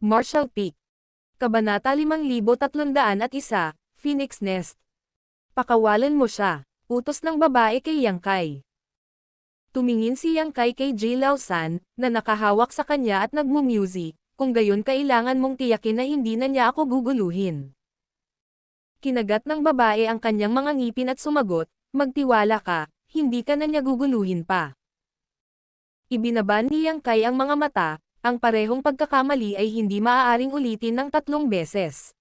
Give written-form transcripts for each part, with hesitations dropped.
Marshall Peak. Kabanata 5301, Phoenix Nest. Pakawalan mo siya. Utos ng babae kay Yang Kai. Tumingin si Yang Kai kay J. Lausan, na nakahawak sa kanya at nagmumusi, kung gayon kailangan mong tiyakin na hindi na niya ako guguluhin. Kinagat ng babae ang kanyang mga ngipin at sumagot, magtiwala ka, hindi ka na niya guguluhin pa. Ibinaban ni Yang Kai ang mga mata, ang parehong pagkakamali ay hindi maaaring ulitin ng 3 beses.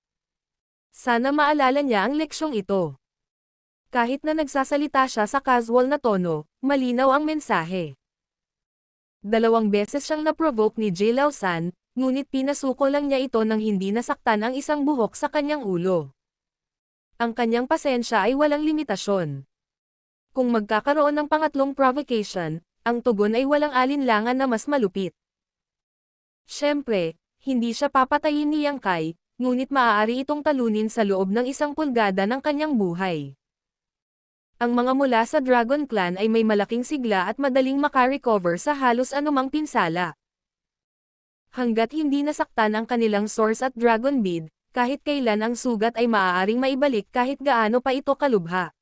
Sana maalala niya ang leksyong ito. Kahit na nagsasalita siya sa casual na tono, malinaw ang mensahe. 2 beses siyang na-provoke ni J. Lausan, ngunit pinasuko lang niya ito nang hindi nasaktan ang isang buhok sa kanyang ulo. Ang kanyang pasensya ay walang limitasyon. Kung magkakaroon ng pangatlong provocation, ang tugon ay walang alinlangan na mas malupit. Siyempre, hindi siya papatayin ni Yang Kai, ngunit maaari itong talunin sa loob ng 1 pulgada ng kanyang buhay. Ang mga mula sa Dragon Clan ay may malaking sigla at madaling makarecover sa halos anumang pinsala. Hanggat hindi nasaktan ang kanilang source at Dragon Bead, kahit kailan ang sugat ay maaaring maibalik kahit gaano pa ito kalubha.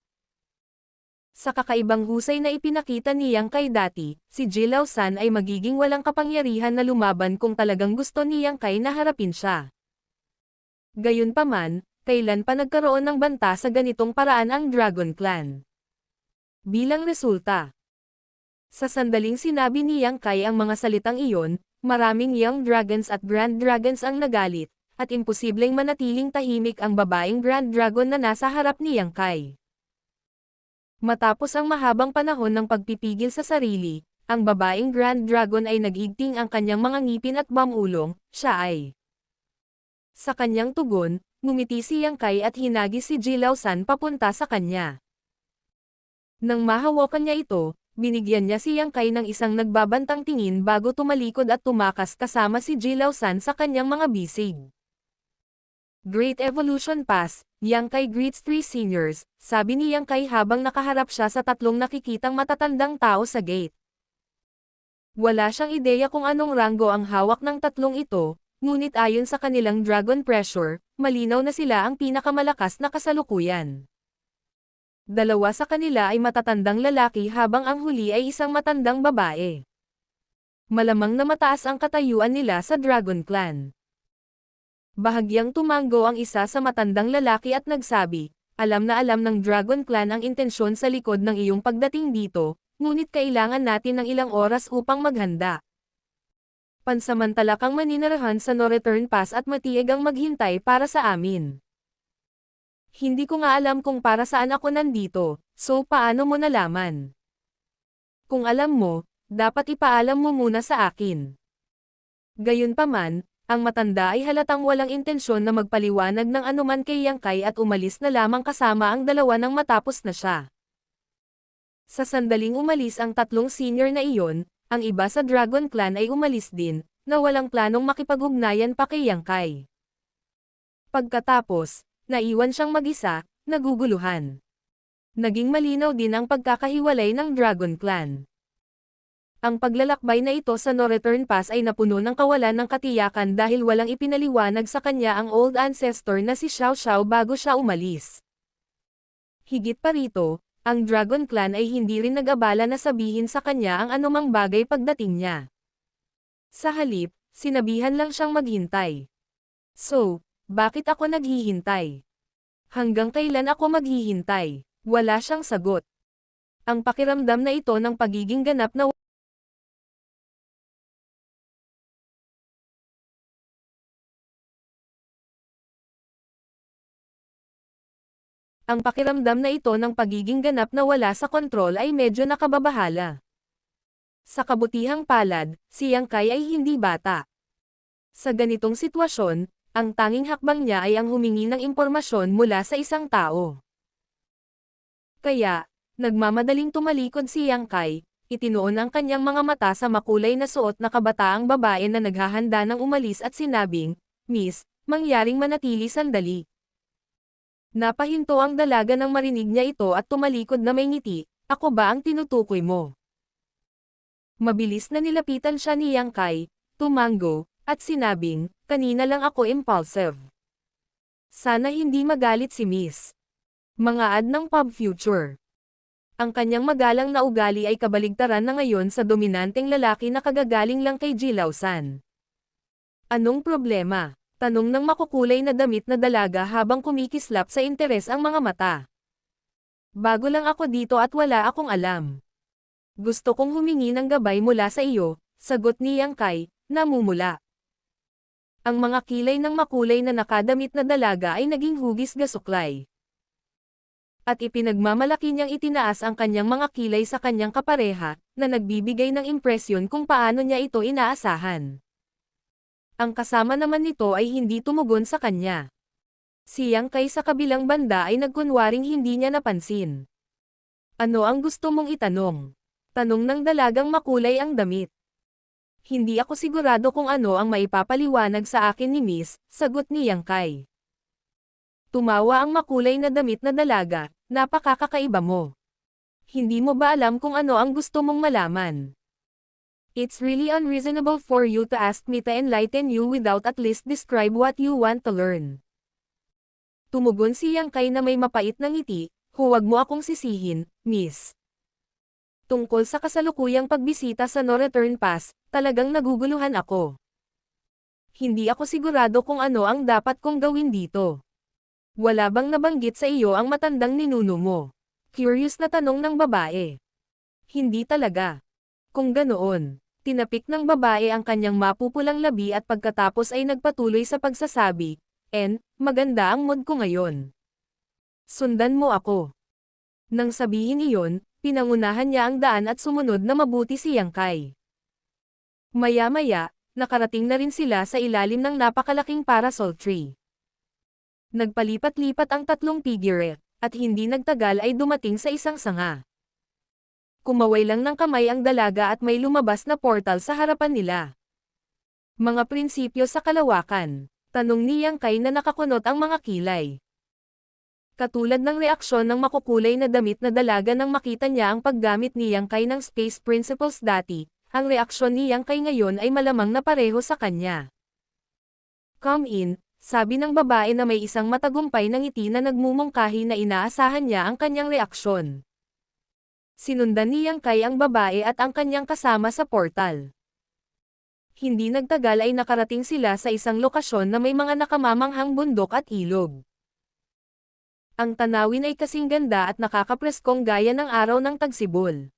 Sa kakaibang husay na ipinakita ni Yang Kai dati, si J. Lausan ay magiging walang kapangyarihan na lumaban kung talagang gusto ni Yang Kai na harapin siya. Gayunpaman, kailan pa nagkaroon ng banta sa ganitong paraan ang Dragon Clan? Bilang resulta, sa sandaling sinabi ni Yang Kai ang mga salitang iyon, maraming Young Dragons at Grand Dragons ang nagalit, at imposibleng manatiling tahimik ang babaeng Grand Dragon na nasa harap ni Yang Kai. Matapos ang mahabang panahon ng pagpipigil sa sarili, ang babaeng Grand Dragon ay nag-igting ang kanyang mga ngipin at mamulong, siya ay. Sa kanyang tugon, ngumiti si Yang Kai at hinagis si J. Lausan papunta sa kanya. Nang mahawakan niya ito, binigyan niya si Yang Kai ng isang nagbabantang tingin bago tumalikod at tumakas kasama si J. Lausan sa kanyang mga bisig. Great Evolution Pass, Yang Kai greets 3 seniors, sabi ni Yang Kai habang nakaharap siya sa 3 nakikitang matatandang tao sa gate. Wala siyang ideya kung anong ranggo ang hawak ng 3 ito, ngunit ayon sa kanilang Dragon Pressure, malinaw na sila ang pinakamalakas na kasalukuyan. 2 sa kanila ay matatandang lalaki habang ang huli ay isang matandang babae. Malamang na mataas ang katayuan nila sa Dragon Clan. Bahagyang tumango ang isa sa matandang lalaki at nagsabi, alam na alam ng Dragon Clan ang intensyon sa likod ng iyong pagdating dito, ngunit kailangan natin ng ilang oras upang maghanda. Pansamantala kang maninirahan sa No Return Pass at matieg ang maghintay para sa amin. Hindi ko nga alam kung para saan ako nandito, so paano mo nalaman? Kung alam mo, dapat ipaalam mo muna sa akin. Gayunpaman, ang matanda ay halatang walang intensyon na magpaliwanag ng anuman kay Yang Kai at umalis na lamang kasama ang 2 nang matapos na siya. Sa sandaling umalis ang 3 senior na iyon, ang iba sa Dragon Clan ay umalis din, na walang planong makipag-ugnayan pa kay Yang Kai. Pagkatapos, naiwan siyang mag-isa, naguguluhan. Naging malinaw din ang pagkakahiwalay ng Dragon Clan. Ang paglalakbay na ito sa No Return Pass ay napuno ng kawalan ng katiyakan dahil walang ipinaliwanag sa kanya ang old ancestor na si Xiao Xiao bago siya umalis. Higit pa rito, ang Dragon Clan ay hindi rin nag-abala na sabihin sa kanya ang anumang bagay pagdating niya. Sa halip, sinabihan lang siyang maghintay. So, bakit ako naghihintay? Hanggang kailan ako maghihintay? Wala siyang sagot. Ang pakiramdam na ito ng pagiging ganap na Ang pakiramdam na ito ng pagiging ganap na wala sa kontrol ay medyo nakababahala. Sa kabutihang palad, si Yang Kai ay hindi bata. Sa ganitong sitwasyon, ang tanging hakbang niya ay ang humingi ng impormasyon mula sa isang tao. Kaya, nagmamadaling tumalikod si Yang Kai, itinuon ang kanyang mga mata sa makulay na suot na kabataang babae na naghahanda ng umalis at sinabing, Miss, mangyaring manatili sandali. Napahinto ang dalaga nang marinig niya ito at tumalikod na may ngiti, ako ba ang tinutukoy mo? Mabilis na nilapitan siya ni Yang Kai, tumango, at sinabing, kanina lang ako impulsive. Sana hindi magalit si Miss. Mga ad ng pub future. Ang kanyang magalang na ugali ay kabaligtaran na ngayon sa dominanteng lalaki na kagagaling lang kay Jilausan. Anong problema? Tanong ng makukulay na damit na dalaga habang kumikislap sa interes ang mga mata. Bago lang ako dito at wala akong alam. Gusto kong humingi ng gabay mula sa iyo, sagot ni Yang Kai, namumula. Ang mga kilay ng makulay na nakadamit na dalaga ay naging hugis gasuklay. At ipinagmamalaki niyang itinaas ang kanyang mga kilay sa kanyang kapareha, na nagbibigay ng impresyon kung paano niya ito inaasahan. Ang kasama naman nito ay hindi tumugon sa kanya. Si Yang Kai sa kabilang banda ay nagkunwaring hindi niya napansin. Ano ang gusto mong itanong? Tanong ng dalagang makulay ang damit. Hindi ako sigurado kung ano ang maipapaliwanag sa akin ni Miss, sagot ni Yang Kai. Tumawa ang makulay na damit na dalaga, napakakakaiba mo. Hindi mo ba alam kung ano ang gusto mong malaman? It's really unreasonable for you to ask me to enlighten you without at least describe what you want to learn. Tumugon si Yang Kai na may mapait na ngiti, huwag mo akong sisihin, Miss. Tungkol sa kasalukuyang pagbisita sa No Return Pass, talagang naguguluhan ako. Hindi ako sigurado kung ano ang dapat kong gawin dito. Wala bang nabanggit sa iyo ang matandang ninuno mo? Curious na tanong ng babae. Hindi talaga. Kung ganoon, tinapik ng babae ang kanyang mapupulang labi at pagkatapos ay nagpatuloy sa pagsasabi, maganda ang mood ko ngayon. Sundan mo ako. Nang sabihin iyon, pinangunahan niya ang daan at sumunod na mabuti si Yang Kai. Maya-maya, nakarating na rin sila sa ilalim ng napakalaking parasol tree. Nagpalipat-lipat ang tatlong figure, at hindi nagtagal ay dumating sa isang sanga. Kumaway lang ng kamay ang dalaga at may lumabas na portal sa harapan nila. Mga prinsipyo sa kalawakan, tanong ni Yang Kai na nakakunot ang mga kilay. Katulad ng reaksyon ng makukulay na damit na dalaga nang makita niya ang paggamit ni Yang Kai ng Space Principles dati, ang reaksyon ni Yang Kai ngayon ay malamang na pareho sa kanya. Come in, sabi ng babae na may isang matagumpay na ngiti na nagmumungkahi na inaasahan niya ang kanyang reaksyon. Sinundan ni Yang Kai ang babae at ang kanyang kasama sa portal. Hindi nagtagal ay nakarating sila sa isang lokasyon na may mga nakamamanghang bundok at ilog. Ang tanawin ay kasing ganda at nakakapreskong gaya ng araw ng tagsibol.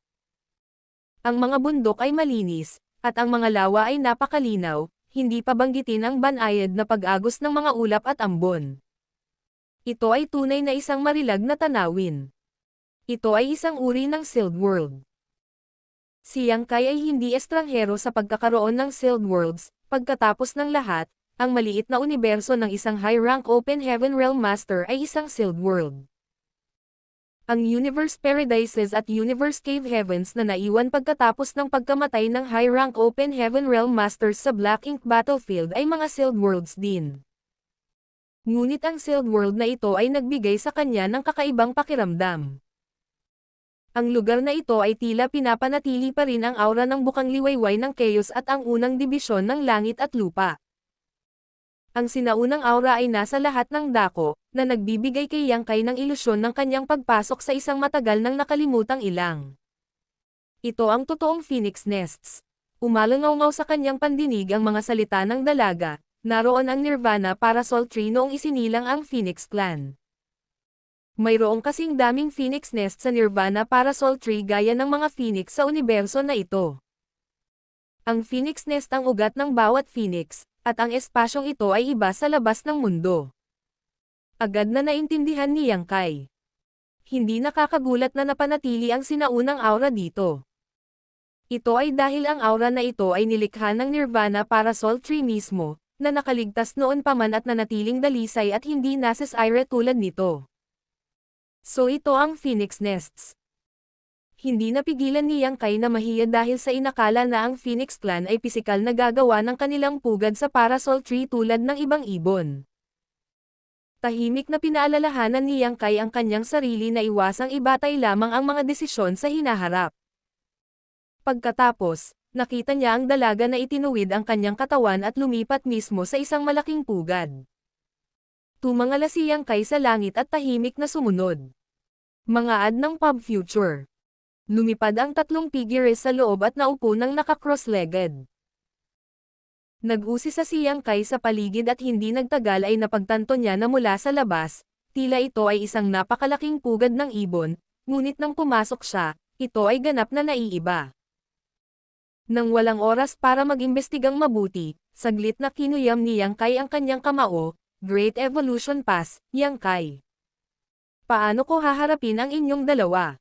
Ang mga bundok ay malinis, at ang mga lawa ay napakalinaw, hindi pa banggitin ang banayad na pag-agos ng mga ulap at ambon. Ito ay tunay na isang marilag na tanawin. Ito ay isang uri ng Sealed World. Si Yang Kai ay hindi estranghero sa pagkakaroon ng Sealed Worlds, pagkatapos ng lahat, ang maliit na universo ng isang high-rank Open Heaven Realm Master ay isang Sealed World. Ang Universe Paradises at Universe Cave Heavens na naiwan pagkatapos ng pagkamatay ng high-rank Open Heaven Realm Masters sa Black Ink Battlefield ay mga Sealed Worlds din. Ngunit ang Sealed World na ito ay nagbigay sa kanya ng kakaibang pakiramdam. Ang lugar na ito ay tila pinapanatili pa rin ang aura ng bukang liwayway ng Chaos at ang unang dibisyon ng langit at lupa. Ang sinaunang aura ay nasa lahat ng dako, na nagbibigay kay Yang Kai ng ilusyon ng kanyang pagpasok sa isang matagal nang nakalimutang ilang. Ito ang totoong Phoenix Nests. Umalangaw-ngaw sa kanyang pandinig ang mga salita ng dalaga, naroon ang Nirvana Parasol Tree noong isinilang ang Phoenix Clan. Mayroong kasing daming Phoenix Nest sa Nirvana Parasol Tree gaya ng mga Phoenix sa universo na ito. Ang Phoenix Nest ang ugat ng bawat Phoenix, at ang espasyong ito ay iba sa labas ng mundo. Agad na naintindihan ni Yang Kai. Hindi nakakagulat na napanatili ang sinaunang aura dito. Ito ay dahil ang aura na ito ay nilikha ng Nirvana Parasol Tree mismo, na nakaligtas noon pa man at nanatiling dalisay at hindi nasisire tulad nito. So ito ang Phoenix Nests. Hindi napigilan ni Yang Kai na mahiya dahil sa inakala na ang Phoenix Clan ay pisikal na gagawa ng kanilang pugad sa Parasol Tree tulad ng ibang ibon. Tahimik na pinaalalahanan ni Yang Kai ang kanyang sarili na iwasang ibatay lamang ang mga desisyon sa hinaharap. Pagkatapos, nakita niya ang dalaga na itinuwid ang kanyang katawan at lumipat mismo sa isang malaking pugad. Tumangala si Yang Kai sa langit at tahimik na sumunod. Mga ad ng pub future. Lumipad ang tatlong figures sa loob at naupo ng naka-cross-legged. Nag-usi sa si Yang Kai sa paligid at hindi nagtagal ay napagtanto niya na mula sa labas, tila ito ay isang napakalaking pugad ng ibon, ngunit nang pumasok siya, ito ay ganap na naiiba. Nang walang oras para mag-imbestigang mabuti, saglit na kinuyam ni Yang Kai ang kanyang kamao. Great Evolution Pass, Yang Kai. Paano ko haharapin ang inyong dalawa?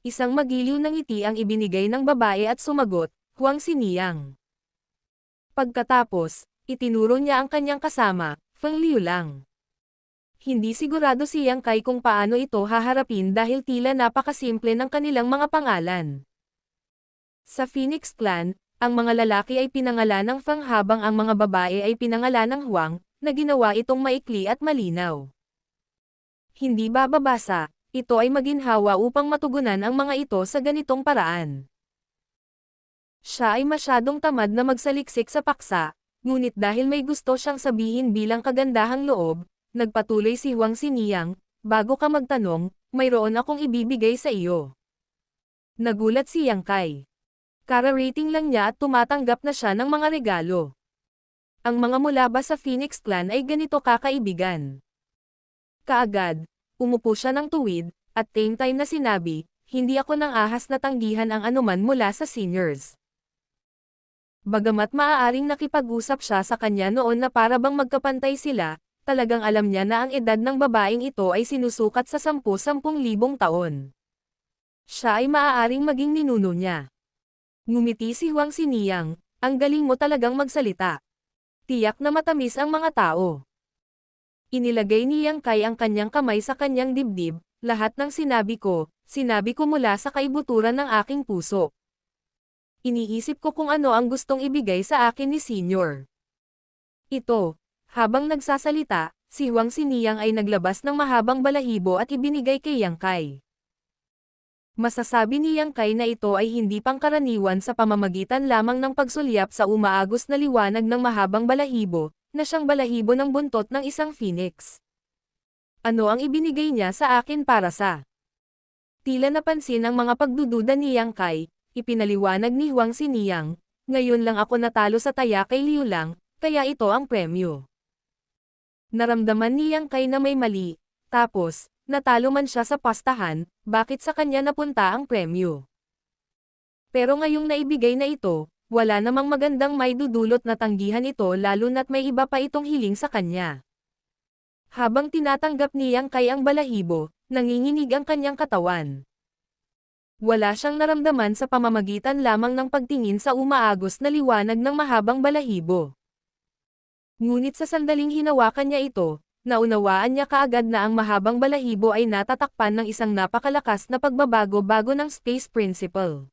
Isang magiliw na ngiti ang ibinigay ng babae at sumagot, Huang Xiniyang. Pagkatapos, itinuro niya ang kanyang kasama, Feng Liu lang. Hindi sigurado si Yang Kai kung paano ito haharapin dahil tila napakasimple ng kanilang mga pangalan. Sa Phoenix Clan, ang mga lalaki ay pinangalan ng Feng habang ang mga babae ay pinangalan ng Huang, na ginawa itong maikli at malinaw. Hindi bababasa, ito ay maginhawa upang matugunan ang mga ito sa ganitong paraan. Siya ay masyadong tamad na magsaliksik sa paksa, ngunit dahil may gusto siyang sabihin bilang kagandahang loob, nagpatuloy si Huang Xiniyang, bago ka magtanong, mayroon akong ibibigay sa iyo. Nagulat si Yang Kai. Kara-rating lang niya at tumatanggap na siya ng mga regalo. Ang mga mula ba sa Phoenix Clan ay ganito kakaibigan? Kaagad, umupo siya ng tuwid, at same time na sinabi, hindi ako nang ahas na tanggihan ang anuman mula sa seniors. Bagamat maaaring nakipag-usap siya sa kanya noon na para bang magkapantay sila, talagang alam niya na ang edad ng babaeng ito ay sinusukat sa 10,000 taon. Siya ay maaaring maging ninuno niya. Ngumiti si Huang Xiniyang, ang galing mo talagang magsalita. Tiyak na matamis ang mga tao. Inilagay ni Yang Kai ang kanyang kamay sa kanyang dibdib, lahat ng sinabi ko mula sa kaibuturan ng aking puso. Iniisip ko kung ano ang gustong ibigay sa akin ni Senior. Ito, habang nagsasalita, si Huang Xiniyang ay naglabas ng mahabang balahibo at ibinigay kay Yang Kai. Masasabi ni Yang Kai na ito ay hindi pangkaraniwan sa pamamagitan lamang ng pagsulyap sa umaagos na liwanag ng mahabang balahibo, na siyang balahibo ng buntot ng isang phoenix. Ano ang ibinigay niya sa akin para sa? Tila napansin ang mga pagdududa ni Yang Kai, ipinaliwanag ni Huang Xiniyang, ngayon lang ako natalo sa taya kay Liu Lang, kaya ito ang premyo. Naramdaman ni Yang Kai na may mali, tapos, natalo man siya sa pastahan, bakit sa kanya napunta ang premyo? Pero ngayong naibigay na ito, wala namang magandang may dudulot na tanggihan ito lalo na't may iba pa itong hiling sa kanya. Habang tinatanggap ni Yang Kai ang balahibo, nanginginig ang kanyang katawan. Wala siyang naramdaman sa pamamagitan lamang ng pagtingin sa umaagos na liwanag ng mahabang balahibo. Ngunit sa sandaling hinawakan niya ito, naunawaan niya kaagad na ang mahabang balahibo ay natatakpan ng isang napakalakas na pagbabago-bago ng Space Principle.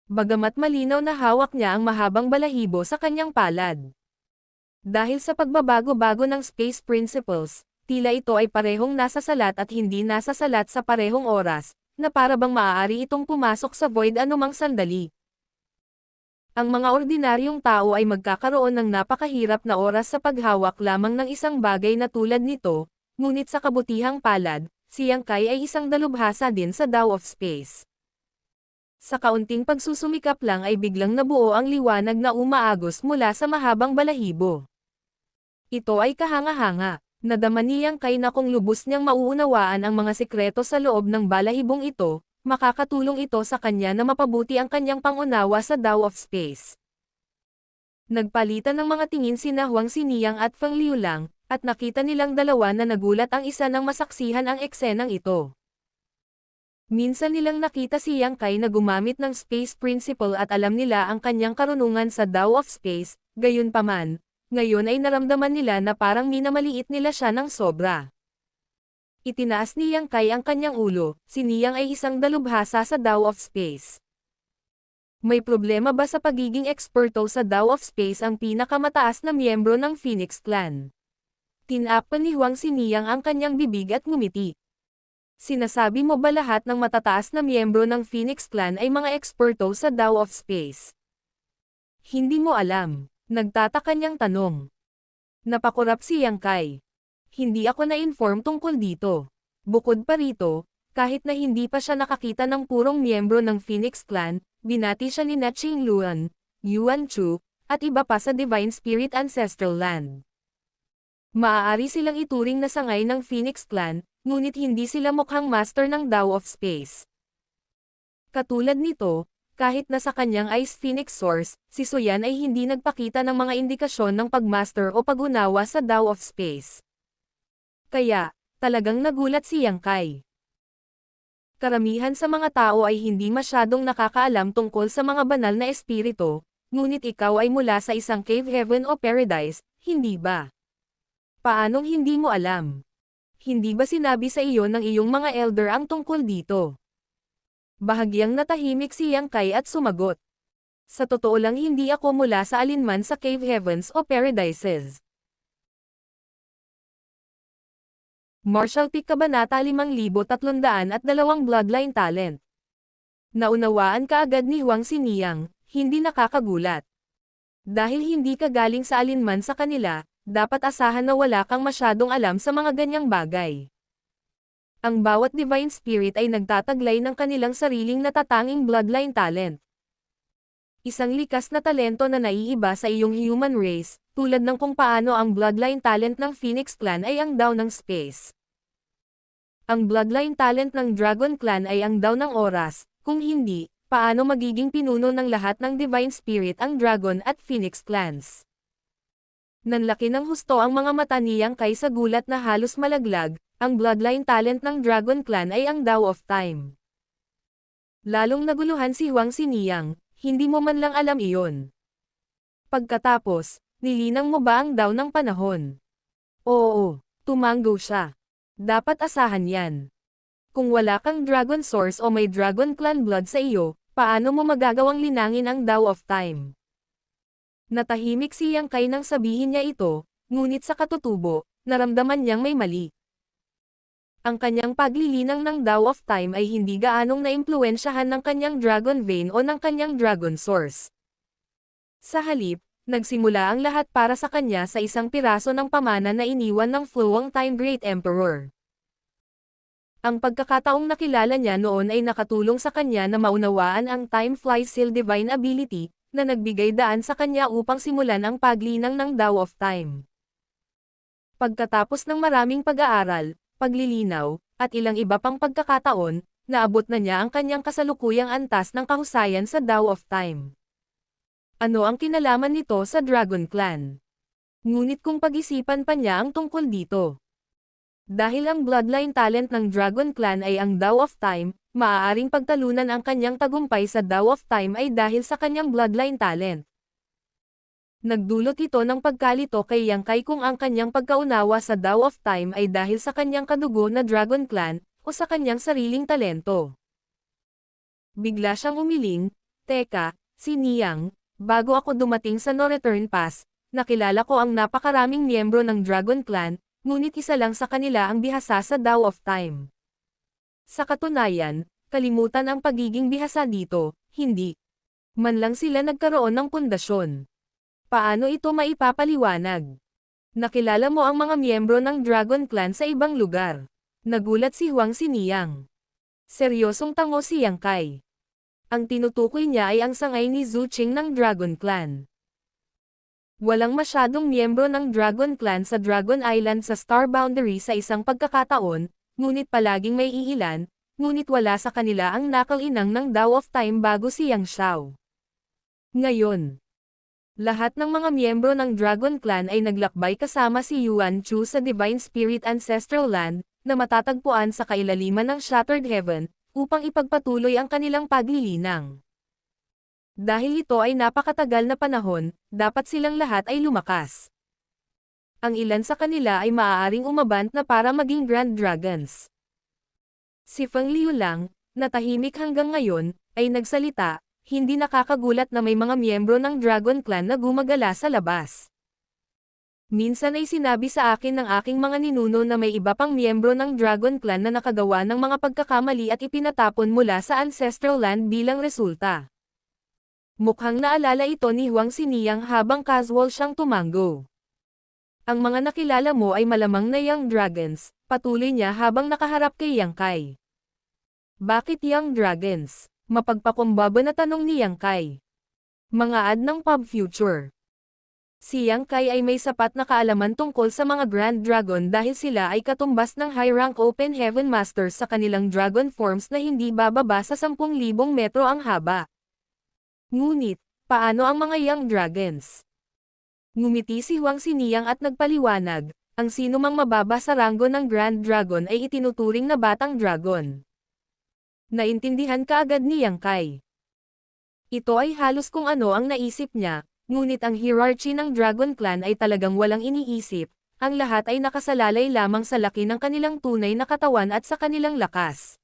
Bagamat malinaw na hawak niya ang mahabang balahibo sa kanyang palad. Dahil sa pagbabago-bago ng Space Principles, tila ito ay parehong nasa salat at hindi nasa salat sa parehong oras, na para bang maaari itong pumasok sa void anumang sandali. Ang mga ordinaryong tao ay magkakaroon ng napakahirap na oras sa paghawak lamang ng isang bagay na tulad nito, ngunit sa kabutihang palad, si Yang Kai ay isang dalubhasa din sa Tao of Space. Sa kaunting pagsusumikap lang ay biglang nabuo ang liwanag na umaagos mula sa mahabang balahibo. Ito ay kahanga-hanga, nadama ni Yang Kai na kung lubos niyang mauunawaan ang mga sikreto sa loob ng balahibong ito, makakatulong ito sa kanya na mapabuti ang kanyang pangunawa sa Tao of Space. Nagpalitan ng mga tingin sina Huang Xiniyang at Feng Liu lang, at nakita nilang dalawa na nagulat ang isa nang masaksihan ang eksenang ito. Minsan nilang nakita si Yang Kai na gumamit ng Space Principle at alam nila ang kanyang karunungan sa Tao of Space, gayunpaman, ngayon ay naramdaman nila na parang minamaliit nila siya ng sobra. Itinaas ni Yang Kai ang kanyang ulo, si Niyang ay isang dalubhasa sa Tao of Space. May problema ba sa pagiging eksperto sa Tao of Space ang pinakamataas na miyembro ng Phoenix Clan? Tinakpan ni Huang Xiniyang ang kanyang bibig at ngumiti. Sinasabi mo ba lahat ng matataas na miyembro ng Phoenix Clan ay mga eksperto sa Tao of Space? Hindi mo alam. Nagtataka niyang tanong. Napakurap si Yang Kai. Hindi ako na-inform tungkol dito. Bukod pa rito, kahit na hindi pa siya nakakita ng purong miyembro ng Phoenix Clan, binati siya ni na Qing Luan, Yuan Chu, at iba pa sa Divine Spirit Ancestral Land. Maaari silang ituring na sangay ng Phoenix Clan, ngunit hindi sila mukhang master ng Dao of Space. Katulad nito, kahit na sa kanyang Ice Phoenix Source, si Suyan ay hindi nagpakita ng mga indikasyon ng pagmaster o pag-unawa sa Dao of Space. Kaya, talagang nagulat si Yang Kai. Karamihan sa mga tao ay hindi masyadong nakakaalam tungkol sa mga banal na espiritu, ngunit ikaw ay mula sa isang cave heaven o paradise, hindi ba? Paanong hindi mo alam? Hindi ba sinabi sa iyo ng iyong mga elder ang tungkol dito? Bahagyang natahimik si Yang Kai at sumagot. Sa totoo lang hindi ako mula sa alinman sa cave heavens o paradises. Martial Peak Kabanata 5302 Bloodline Talent. Naunawaan kaagad ni Huang Xiniyang, hindi nakakagulat. Dahil hindi ka galing sa alinman sa kanila, dapat asahan na wala kang masyadong alam sa mga ganyang bagay. Ang bawat Divine Spirit ay nagtataglay ng kanilang sariling natatanging bloodline talent. Isang likas na talento na naiiba sa iyong human race, tulad ng kung paano ang bloodline talent ng Phoenix Clan ay ang Dao ng Space. Ang bloodline talent ng Dragon Clan ay ang Dao ng Oras, kung hindi, paano magiging pinuno ng lahat ng Divine Spirit ang Dragon at Phoenix Clans? Nanlaki ng husto ang mga mata niyang Kai sa gulat na halos malaglag, ang bloodline talent ng Dragon Clan ay ang Dao of Time. Lalong naguluhan si Huang Xiniyang, hindi mo man lang alam iyon. Pagkatapos, nilinang mo ba ang Dao ng panahon? Oo, tumanggo siya. Dapat asahan yan. Kung wala kang Dragon Source o may Dragon Clan blood sa iyo, paano mo magagawang linangin ang Dao of Time? Natahimik si Yang Kai nang sabihin niya ito, ngunit sa katutubo, naramdaman niyang may mali. Ang kanyang paglilinang ng Dao of Time ay hindi gaanong naimpluwensyahan ng kanyang Dragon Vein o ng kanyang Dragon Source. Sa halip, nagsimula ang lahat para sa kanya sa isang piraso ng pamana na iniwan ng Floang Time Great Emperor. Ang pagkakataong nakilala niya noon ay nakatulong sa kanya na maunawaan ang Time Fly Seal Divine Ability, na nagbigay daan sa kanya upang simulan ang paglinang ng Dao of Time. Pagkatapos ng maraming pag-aaral, paglilinaw, at ilang iba pang pagkakataon, naabot na niya ang kanyang kasalukuyang antas ng kahusayan sa Dao of Time. Ano ang kinalaman nito sa Dragon Clan? Ngunit kung pag-isipan pa niya ang tungkol dito. Dahil ang bloodline talent ng Dragon Clan ay ang Dao of Time, maaaring pagtalunan ang kanyang tagumpay sa Dao of Time ay dahil sa kanyang bloodline talent. Nagdulot ito ng pagkalito kay Yang Kai kung ang kanyang pagkaunawa sa Dao of Time ay dahil sa kanyang kadugo na Dragon Clan, o sa kanyang sariling talento. Bigla siyang umiling, teka, si Niyang, bago ako dumating sa No Return Pass, nakilala ko ang napakaraming miyembro ng Dragon Clan, ngunit isa lang sa kanila ang bihasa sa Dao of Time. Sa katunayan, kalimutan ang pagiging bihasa dito, hindi man lang sila nagkaroon ng pundasyon. Paano ito maipapaliwanag? Nakilala mo ang mga miyembro ng Dragon Clan sa ibang lugar. Nagulat si Huang Xiniyang. Seryosong tango si Yang Kai. Ang tinutukoy niya ay ang sangay ni Zhu Qing ng Dragon Clan. Walang masyadong miyembro ng Dragon Clan sa Dragon Island sa Star Boundary sa isang pagkakataon, ngunit palaging may iilan, ngunit wala sa kanila ang nakalinang ng Dao of Time bago si Yang Xiao. Ngayon, lahat ng mga miyembro ng Dragon Clan ay naglakbay kasama si Yuan Chu sa Divine Spirit Ancestral Land, na matatagpuan sa kailaliman ng Shattered Heaven, upang ipagpatuloy ang kanilang paglilinang. Dahil ito ay napakatagal na panahon, dapat silang lahat ay lumakas. Ang ilan sa kanila ay maaaring umabant na para maging Grand Dragons. Si Feng Liu lang, na tahimik hanggang ngayon, ay nagsalita, hindi nakakagulat na may mga miyembro ng Dragon Clan na gumagala sa labas. Minsan ay sinabi sa akin ng aking mga ninuno na may iba pang miyembro ng Dragon Clan na nakagawa ng mga pagkakamali at ipinatapon mula sa Ancestral Land bilang resulta. Mukhang naalala ito ni Huang Xiniyang habang casual siyang tumango. Ang mga nakilala mo ay malamang na Young Dragons, patuloy niya habang nakaharap kay Yang Kai. Bakit Young Dragons? Mapagpakumbaba na tanong ni Yang Kai. Mga ad ng Pub Future. Si Yang Kai ay may sapat na kaalaman tungkol sa mga Grand Dragon dahil sila ay katumbas ng high-rank Open Heaven Masters sa kanilang dragon forms na hindi bababa sa 10,000 metro ang haba. Ngunit, paano ang mga Young Dragons? Ngumiti si Huang Xiniyang at nagpaliwanag, ang sinumang mababa sa ranggo ng Grand Dragon ay itinuturing na Batang Dragon. Naintindihan kaagad ni Yang Kai. Ito ay halos kung ano ang naisip niya, ngunit ang hierarchy ng Dragon Clan ay talagang walang iniisip, ang lahat ay nakasalalay lamang sa laki ng kanilang tunay na katawan at sa kanilang lakas.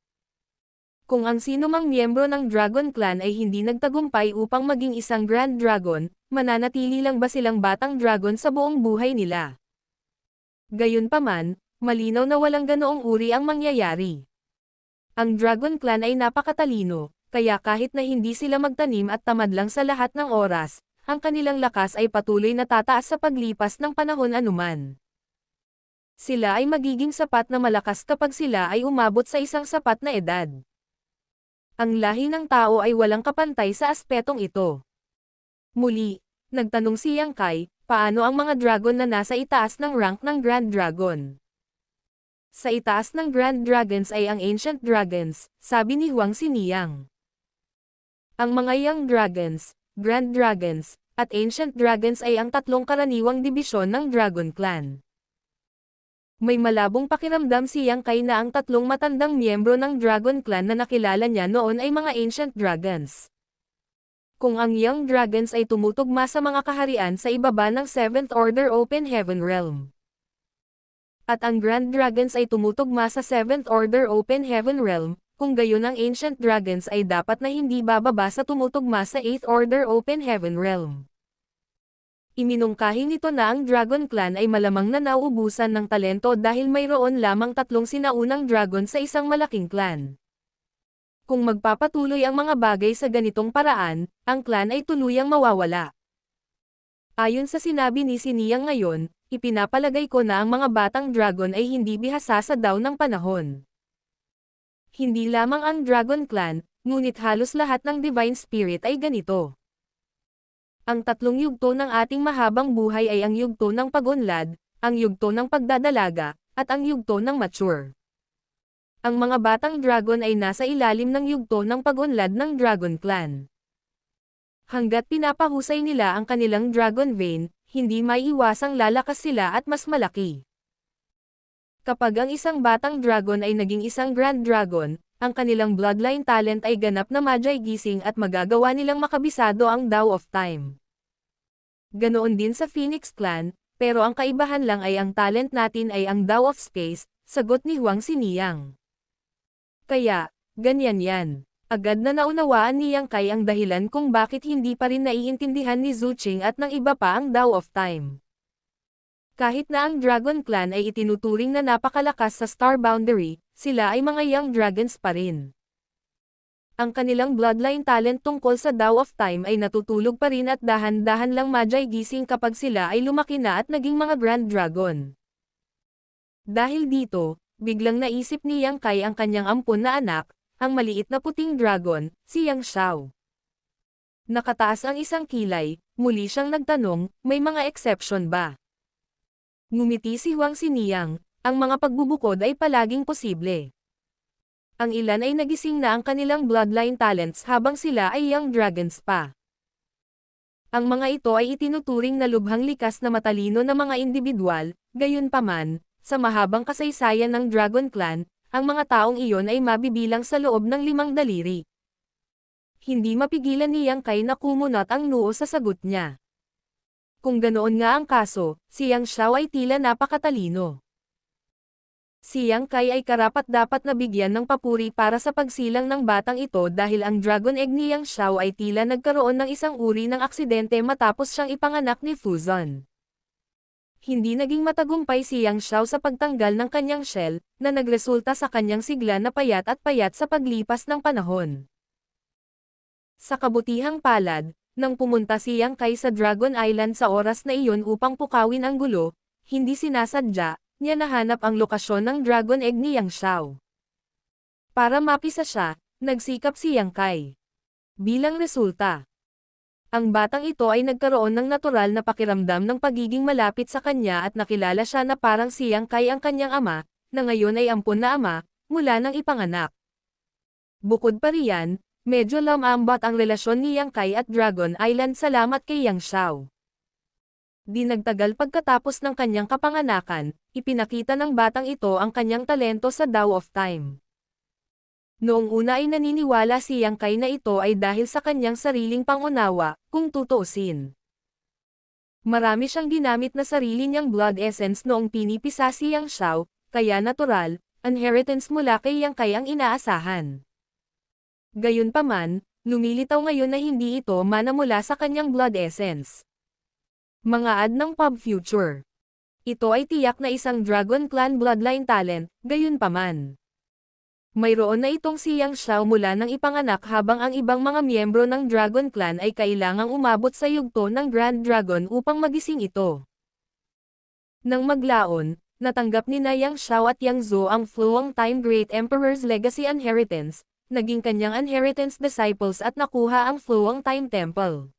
Kung ang sinumang miyembro ng Dragon Clan ay hindi nagtagumpay upang maging isang Grand Dragon, mananatili lang ba silang Batang Dragon sa buong buhay nila? Gayunpaman, malinaw na walang ganoong uri ang mangyayari. Ang Dragon Clan ay napakatalino, kaya kahit na hindi sila magtanim at tamad lang sa lahat ng oras, ang kanilang lakas ay patuloy na tataas sa paglipas ng panahon anuman. Sila ay magiging sapat na malakas kapag sila ay umabot sa isang sapat na edad. Ang lahi ng tao ay walang kapantay sa aspetong ito. Muli, nagtanong si Yang Kai, paano ang mga dragon na nasa itaas ng rank ng Grand Dragon? Sa itaas ng Grand Dragons ay ang Ancient Dragons, sabi ni Huang Xiniyang. Ang mga Young Dragons, Grand Dragons, at Ancient Dragons ay ang tatlong karaniwang dibisyon ng Dragon Clan. May malabong pakiramdam si Yang Kai na ang tatlong matandang miyembro ng Dragon Clan na nakilala niya noon ay mga Ancient Dragons. Kung ang Young Dragons ay tumutugma sa mga kaharian sa ibaba ng 7th Order Open Heaven Realm, at ang Grand Dragons ay tumutugma sa 7th Order Open Heaven Realm, kung gayon ang Ancient Dragons ay dapat na hindi bababa sa tumutugma sa 8th Order Open Heaven Realm. Iminungkahi nito na ang Dragon Clan ay malamang na nauubusan ng talento dahil mayroon lamang tatlong sinaunang dragon sa isang malaking clan. Kung magpapatuloy ang mga bagay sa ganitong paraan, ang clan ay tuluyang mawawala. Ayon sa sinabi ni Xiniyang ngayon, ipinapalagay ko na ang mga batang dragon ay hindi bihasa sa daw ng panahon. Hindi lamang ang Dragon Clan, ngunit halos lahat ng Divine Spirit ay ganito. Ang tatlong yugto ng ating mahabang buhay ay ang yugto ng pag-unlad, ang yugto ng pagdadalaga, at ang yugto ng mature. Ang mga batang dragon ay nasa ilalim ng yugto ng pag-unlad ng Dragon Clan. Hanggat pinapahusay nila ang kanilang Dragon Vein, hindi maiiwasang lalakas sila at mas malaki. Kapag ang isang batang dragon ay naging isang Grand Dragon, ang kanilang bloodline talent ay ganap na Magi gising at magagawa nilang makabisado ang Dao of Time. Ganoon din sa Phoenix Clan, pero ang kaibahan lang ay ang talent natin ay ang Dao of Space, sagot ni Huang Xiniyang. Kaya, ganyan yan. Agad na naunawaan ni Yang Kai ang dahilan kung bakit hindi pa rin naiintindihan ni Zhu Qing at ng iba pa ang Dao of Time. Kahit na ang Dragon Clan ay itinuturing na napakalakas sa Star Boundary, sila ay mga Young Dragons pa rin. Ang kanilang bloodline talent tungkol sa Dao of Time ay natutulog pa rin at dahan-dahan lang Magi gising kapag sila ay lumaki na at naging mga Grand Dragon. Dahil dito, biglang naisip ni Yang Kai ang kanyang ampon na anak, ang maliit na puting dragon, si Yang Xiao. Nakataas ang isang kilay, muli siyang nagtanong, may mga exception ba? Ngumiti si Huang Xiniyang, ang mga pagbubukod ay palaging posible. Ang ilan ay nagising na ang kanilang bloodline talents habang sila ay young dragons pa. Ang mga ito ay itinuturing na lubhang likas na matalino na mga individual, gayunpaman, sa mahabang kasaysayan ng Dragon Clan, ang mga taong iyon ay mabibilang sa loob ng 5 daliri. Hindi mapigilan ni Yang Kai na kumunot ang noo sa sagot niya. Kung ganoon nga ang kaso, si Yang Xiao ay tila napakatalino. Si Yang Kai ay karapat-dapat na bigyan ng papuri para sa pagsilang ng batang ito dahil ang Dragon Egg ni Yang Xiao ay tila nagkaroon ng isang uri ng aksidente matapos siyang ipanganak ni Fuzon. Hindi naging matagumpay si Yang Xiao sa pagtanggal ng kanyang shell, na nagresulta sa kanyang sigla na payat at payat sa paglipas ng panahon. Sa kabutihang palad, Nang pumunta si Yang Kai sa Dragon Island sa oras na iyon upang pukawin ang gulo, hindi sinasadya, niya nahanap ang lokasyon ng Dragon Egg ni Yang Xiao. Para mapisa siya, nagsikap si Yang Kai. Bilang resulta, ang batang ito ay nagkaroon ng natural na pakiramdam ng pagiging malapit sa kanya at nakilala siya na parang si Yang Kai ang kanyang ama, na ngayon ay ampon na ama, mula nang ipanganak. Bukod pa riyan, medyo lamambat ang relasyon ni Yang Kai at Dragon Island salamat kay Yang Xiao. Di nagtagal pagkatapos ng kanyang kapanganakan, ipinakita ng batang ito ang kanyang talento sa Dao of Time. Noong una ay naniniwala si Yang Kai na ito ay dahil sa kanyang sariling pangunawa, kung tutuusin. Marami siyang ginamit na sarili niyang blood essence noong pinipisa si Yang Xiao, kaya natural, inheritance mula kay Yang Kai ang inaasahan. Gayunpaman, lumilitaw ngayon na hindi ito mana mula sa kanyang blood essence. Mga ad ng pub future. Ito ay tiyak na isang Dragon Clan bloodline talent, gayunpaman. Mayroon na itong si Yang Xiao mula nang ipanganak habang ang ibang mga miyembro ng Dragon Clan ay kailangang umabot sa yugto ng Grand Dragon upang magising ito. Nang maglaon, natanggap ni Yang Xiao at Yang Zhou ang Fluang Time Great Emperor's Legacy Inheritance, naging kanyang inheritance disciples at nakuha ang Fluang Time Temple.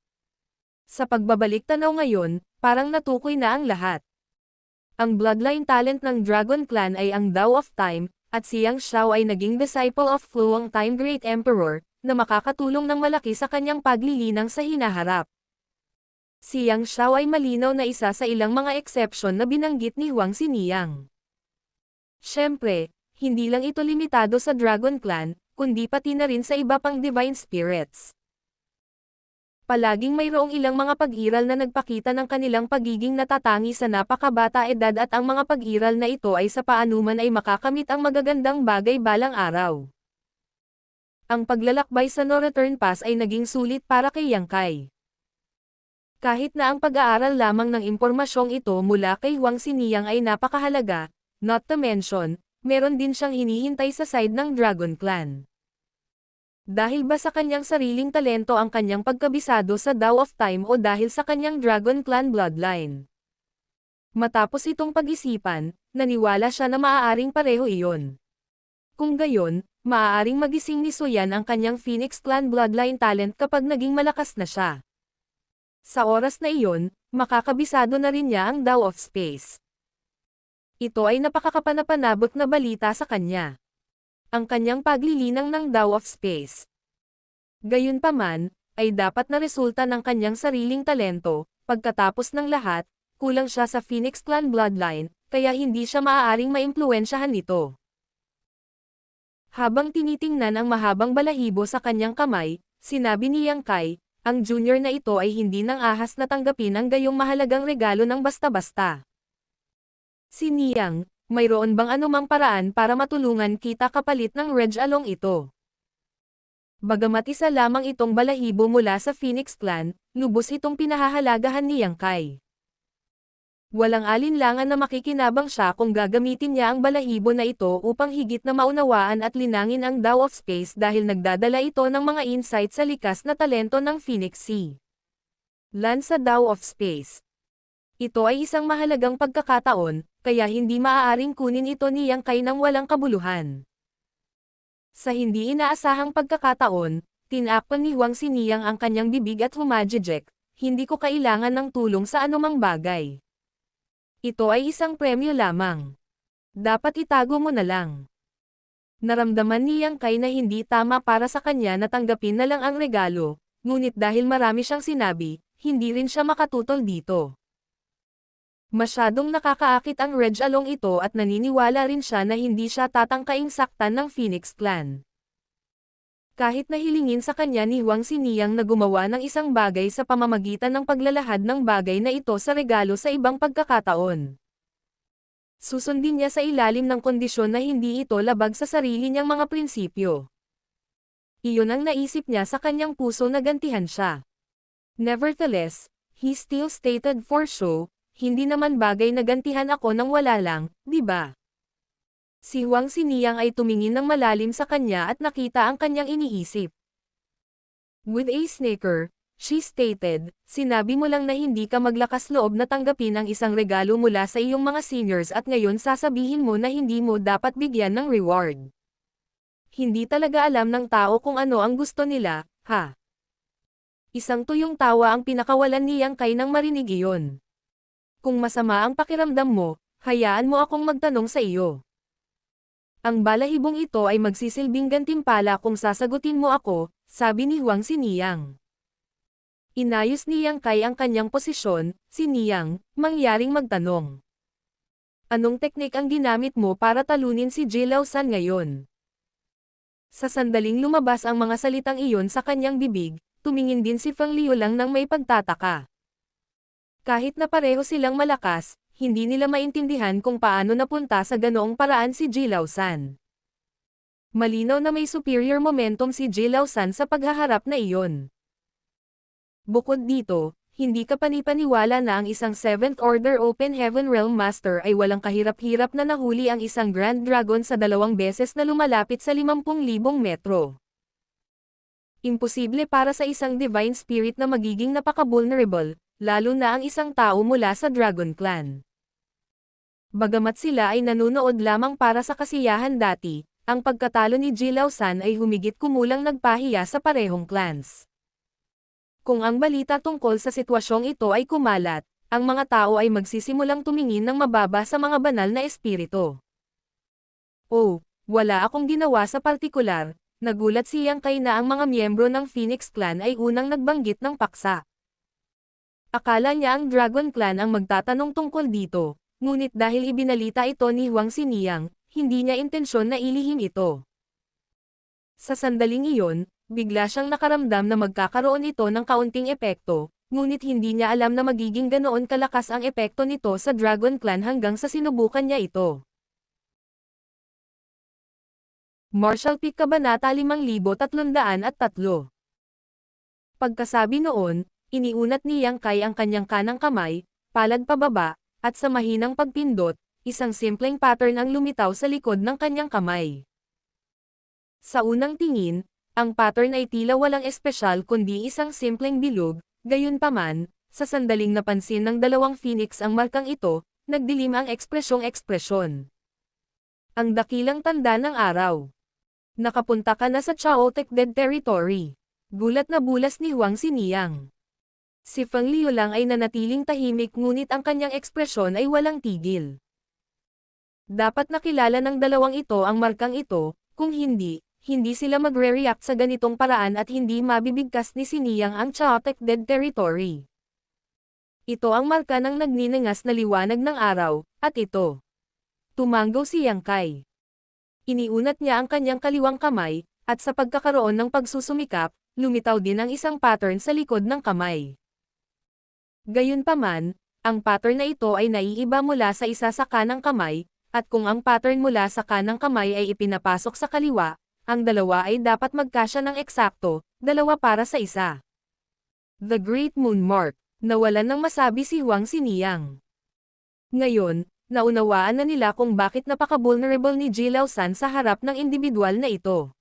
Sa pagbabalik tanaw ngayon, parang natukoy na ang lahat. Ang bloodline talent ng Dragon Clan ay ang Dao of Time, at si Yang Xiao ay naging disciple of Fluang Time Great Emperor, na makakatulong ng malaki sa kanyang paglilinang sa hinaharap. Si Yang Xiao ay malinaw na isa sa ilang mga exception na binanggit ni Huang Xiniyang. Siyempre, hindi lang ito limitado sa Dragon Clan, kundi pati na rin sa iba pang divine spirits. Palaging mayroong ilang mga pag-iral na nagpakita ng kanilang pagiging natatangi sa napakabata edad at ang mga pag-iral na ito ay sa paanuman ay makakamit ang magagandang bagay balang araw. Ang paglalakbay sa No Return Pass ay naging sulit para kay Yang Kai. Kahit na ang pag-aaral lamang ng impormasyong ito mula kay Huang Xiniyang ay napakahalaga, not to mention, meron din siyang hinihintay sa side ng Dragon Clan. Dahil ba sa kanyang sariling talento ang kanyang pagkabisado sa Dao of Time o dahil sa kanyang Dragon Clan bloodline? Matapos itong pag-isipan, naniwala siya na maaaring pareho iyon. Kung gayon, maaaring magising ni Suyan ang kanyang Phoenix Clan bloodline talent kapag naging malakas na siya. Sa oras na iyon, makakabisado na rin niya ang Dao of Space. Ito ay napakakapanapanabot na balita sa kanya. Ang kanyang paglilinang ng Dao of Space. Gayunpaman, ay dapat na resulta ng kanyang sariling talento, pagkatapos ng lahat, kulang siya sa Phoenix Clan bloodline, kaya hindi siya maaaring maimpluwensyahan nito. Habang tinitingnan ang mahabang balahibo sa kanyang kamay, sinabi ni Yang Kai, ang junior na ito ay hindi nang ahas na tanggapin ang gayong mahalagang regalo ng basta-basta. Si Niyang, mayroon bang anumang paraan para matulungan kita kapalit ng Reg Along ito? Bagamat isa lamang itong balahibo mula sa Phoenix Clan, lubos itong pinahahalagahan ni Yang Kai. Walang alinlangan na makikinabang siya kung gagamitin niya ang balahibo na ito upang higit na maunawaan at linangin ang Dao of Space dahil nagdadala ito ng mga insight sa likas na talento ng Phoenix Sea. Land sa Dao of Space. Ito ay isang mahalagang pagkakataon, kaya hindi maaaring kunin ito ni Yang Kai nang walang kabuluhan. Sa hindi inaasahang pagkakataon, tinakpan ni Huang Xiniyang ang kanyang bibig at humajijek, hindi ko kailangan ng tulong sa anumang bagay. Ito ay isang premyo lamang. Dapat itago mo na lang. Naramdaman ni Yang Kai na hindi tama para sa kanya na tanggapin na lang ang regalo, ngunit dahil marami siyang sinabi, hindi rin siya makatutol dito. Masyadong nakakaakit ang Reg Along ito at naniniwala rin siya na hindi siya tatangkaing saktan ng Phoenix Clan. Kahit na hilingin sa kanya ni Huang Xiniyang na gumawa ng isang bagay sa pamamagitan ng paglalahad ng bagay na ito sa regalo sa ibang pagkakataon. Susundin niya sa ilalim ng kondisyon na hindi ito labag sa sarili niyang mga prinsipyo. Iyon ang naisip niya sa kanyang puso na gantihan siya. Nevertheless, he still stated for show, hindi naman bagay na gantihan ako nang wala lang, di ba? Si Huang Xiniyang ay tumingin ng malalim sa kanya at nakita ang kanyang iniisip. With a snicker, she stated, sinabi mo lang na hindi ka maglakas loob na tanggapin ang isang regalo mula sa iyong mga seniors at ngayon sasabihin mo na hindi mo dapat bigyan ng reward. Hindi talaga alam ng tao kung ano ang gusto nila, ha? Isang tuyong tawa ang pinakawalan ni Yang Kai nang marinig iyon. Kung masama ang pakiramdam mo, hayaan mo akong magtanong sa iyo. Ang balahibong ito ay magsisilbing gantimpala kung sasagutin mo ako, sabi ni Huang Xiniyang. Inayos ni Yang Kai ang kanyang posisyon, Xiniyang, mangyaring magtanong. Anong teknik ang ginamit mo para talunin si Jilao San ngayon? Sa sandaling lumabas ang mga salitang iyon sa kanyang bibig, tumingin din si Feng Liulang nang may pagtataka. Kahit na pareho silang malakas, hindi nila maintindihan kung paano napunta sa ganoong paraan si Jilao San. Malinaw na may superior momentum si Jilao San sa paghaharap na iyon. Bukod dito, hindi ka panipaniwala na ang isang 7th Order Open Heaven Realm Master ay walang kahirap-hirap na nahuli ang isang Grand Dragon sa 2 beses na lumalapit sa 50,000 metro. Imposible para sa isang Divine Spirit na magiging napaka-vulnerable, lalo na ang isang tao mula sa Dragon Clan. Bagamat sila ay nanonood lamang para sa kasiyahan dati, ang pagkatalo ni Jilao San ay humigit kumulang nagpahiya sa parehong clans. Kung ang balita tungkol sa sitwasyong ito ay kumalat, ang mga tao ay magsisimulang tumingin ng mababa sa mga banal na espiritu. Oh, wala akong ginawa sa partikular. Nagulat si Yang Kai na ang mga miyembro ng Phoenix Clan ay unang nagbanggit ng paksa. Akala niya ang Dragon Clan ang magtatanong tungkol dito, ngunit dahil ibinalita ito ni Huang Xiniyang, hindi niya intensyon na ilihim ito. Sa sandaling iyon, bigla siyang nakaramdam na magkakaroon ito ng kaunting epekto, ngunit hindi niya alam na magiging ganoon kalakas ang epekto nito sa Dragon Clan hanggang sa sinubukan niya ito. Martial Peak Kabanata 5303. Pagkasabi noon, iniunat ni Yang Kai ang kanyang kanang kamay, palad pababa, at sa mahinang pagpindot, isang simpleng pattern ang lumitaw sa likod ng kanyang kamay. Sa unang tingin, ang pattern ay tila walang espesyal kundi isang simpleng bilog, gayunpaman, sa sandaling napansin ng 2 phoenix ang markang ito, nagdilim ang ekspresyon. Ang dakilang tanda ng araw. Nakapunta ka na sa Chaotic Dead Territory. Gulat na bulas ni Huang Xiniyang. Si Feng Liulang ay nanatiling tahimik ngunit ang kanyang ekspresyon ay walang tigil. Dapat nakilala ng dalawang ito ang markang ito, kung hindi, hindi sila magre-react sa ganitong paraan at hindi mabibigkas ni Xiniyang ang Chaotic Dead Territory. Ito ang marka ng nagniningas na liwanag ng araw, at ito. Tumanggo si Yang Kai. Iniunat niya ang kanyang kaliwang kamay, at sa pagkakaroon ng pagsusumikap, lumitaw din ang isang pattern sa likod ng kamay. Gayunpaman, ang pattern na ito ay naiiba mula sa isa sa kanang kamay, at kung ang pattern mula sa kanang kamay ay ipinapasok sa kaliwa, ang dalawa ay dapat magkasya ng eksakto, 2 para sa isa. The Great Moon Mark. Nawalan ng masabi si Huang Xiniyang. Ngayon, naunawaan na nila kung bakit napaka-vulnerable ni Jilao San sa harap ng individual na ito.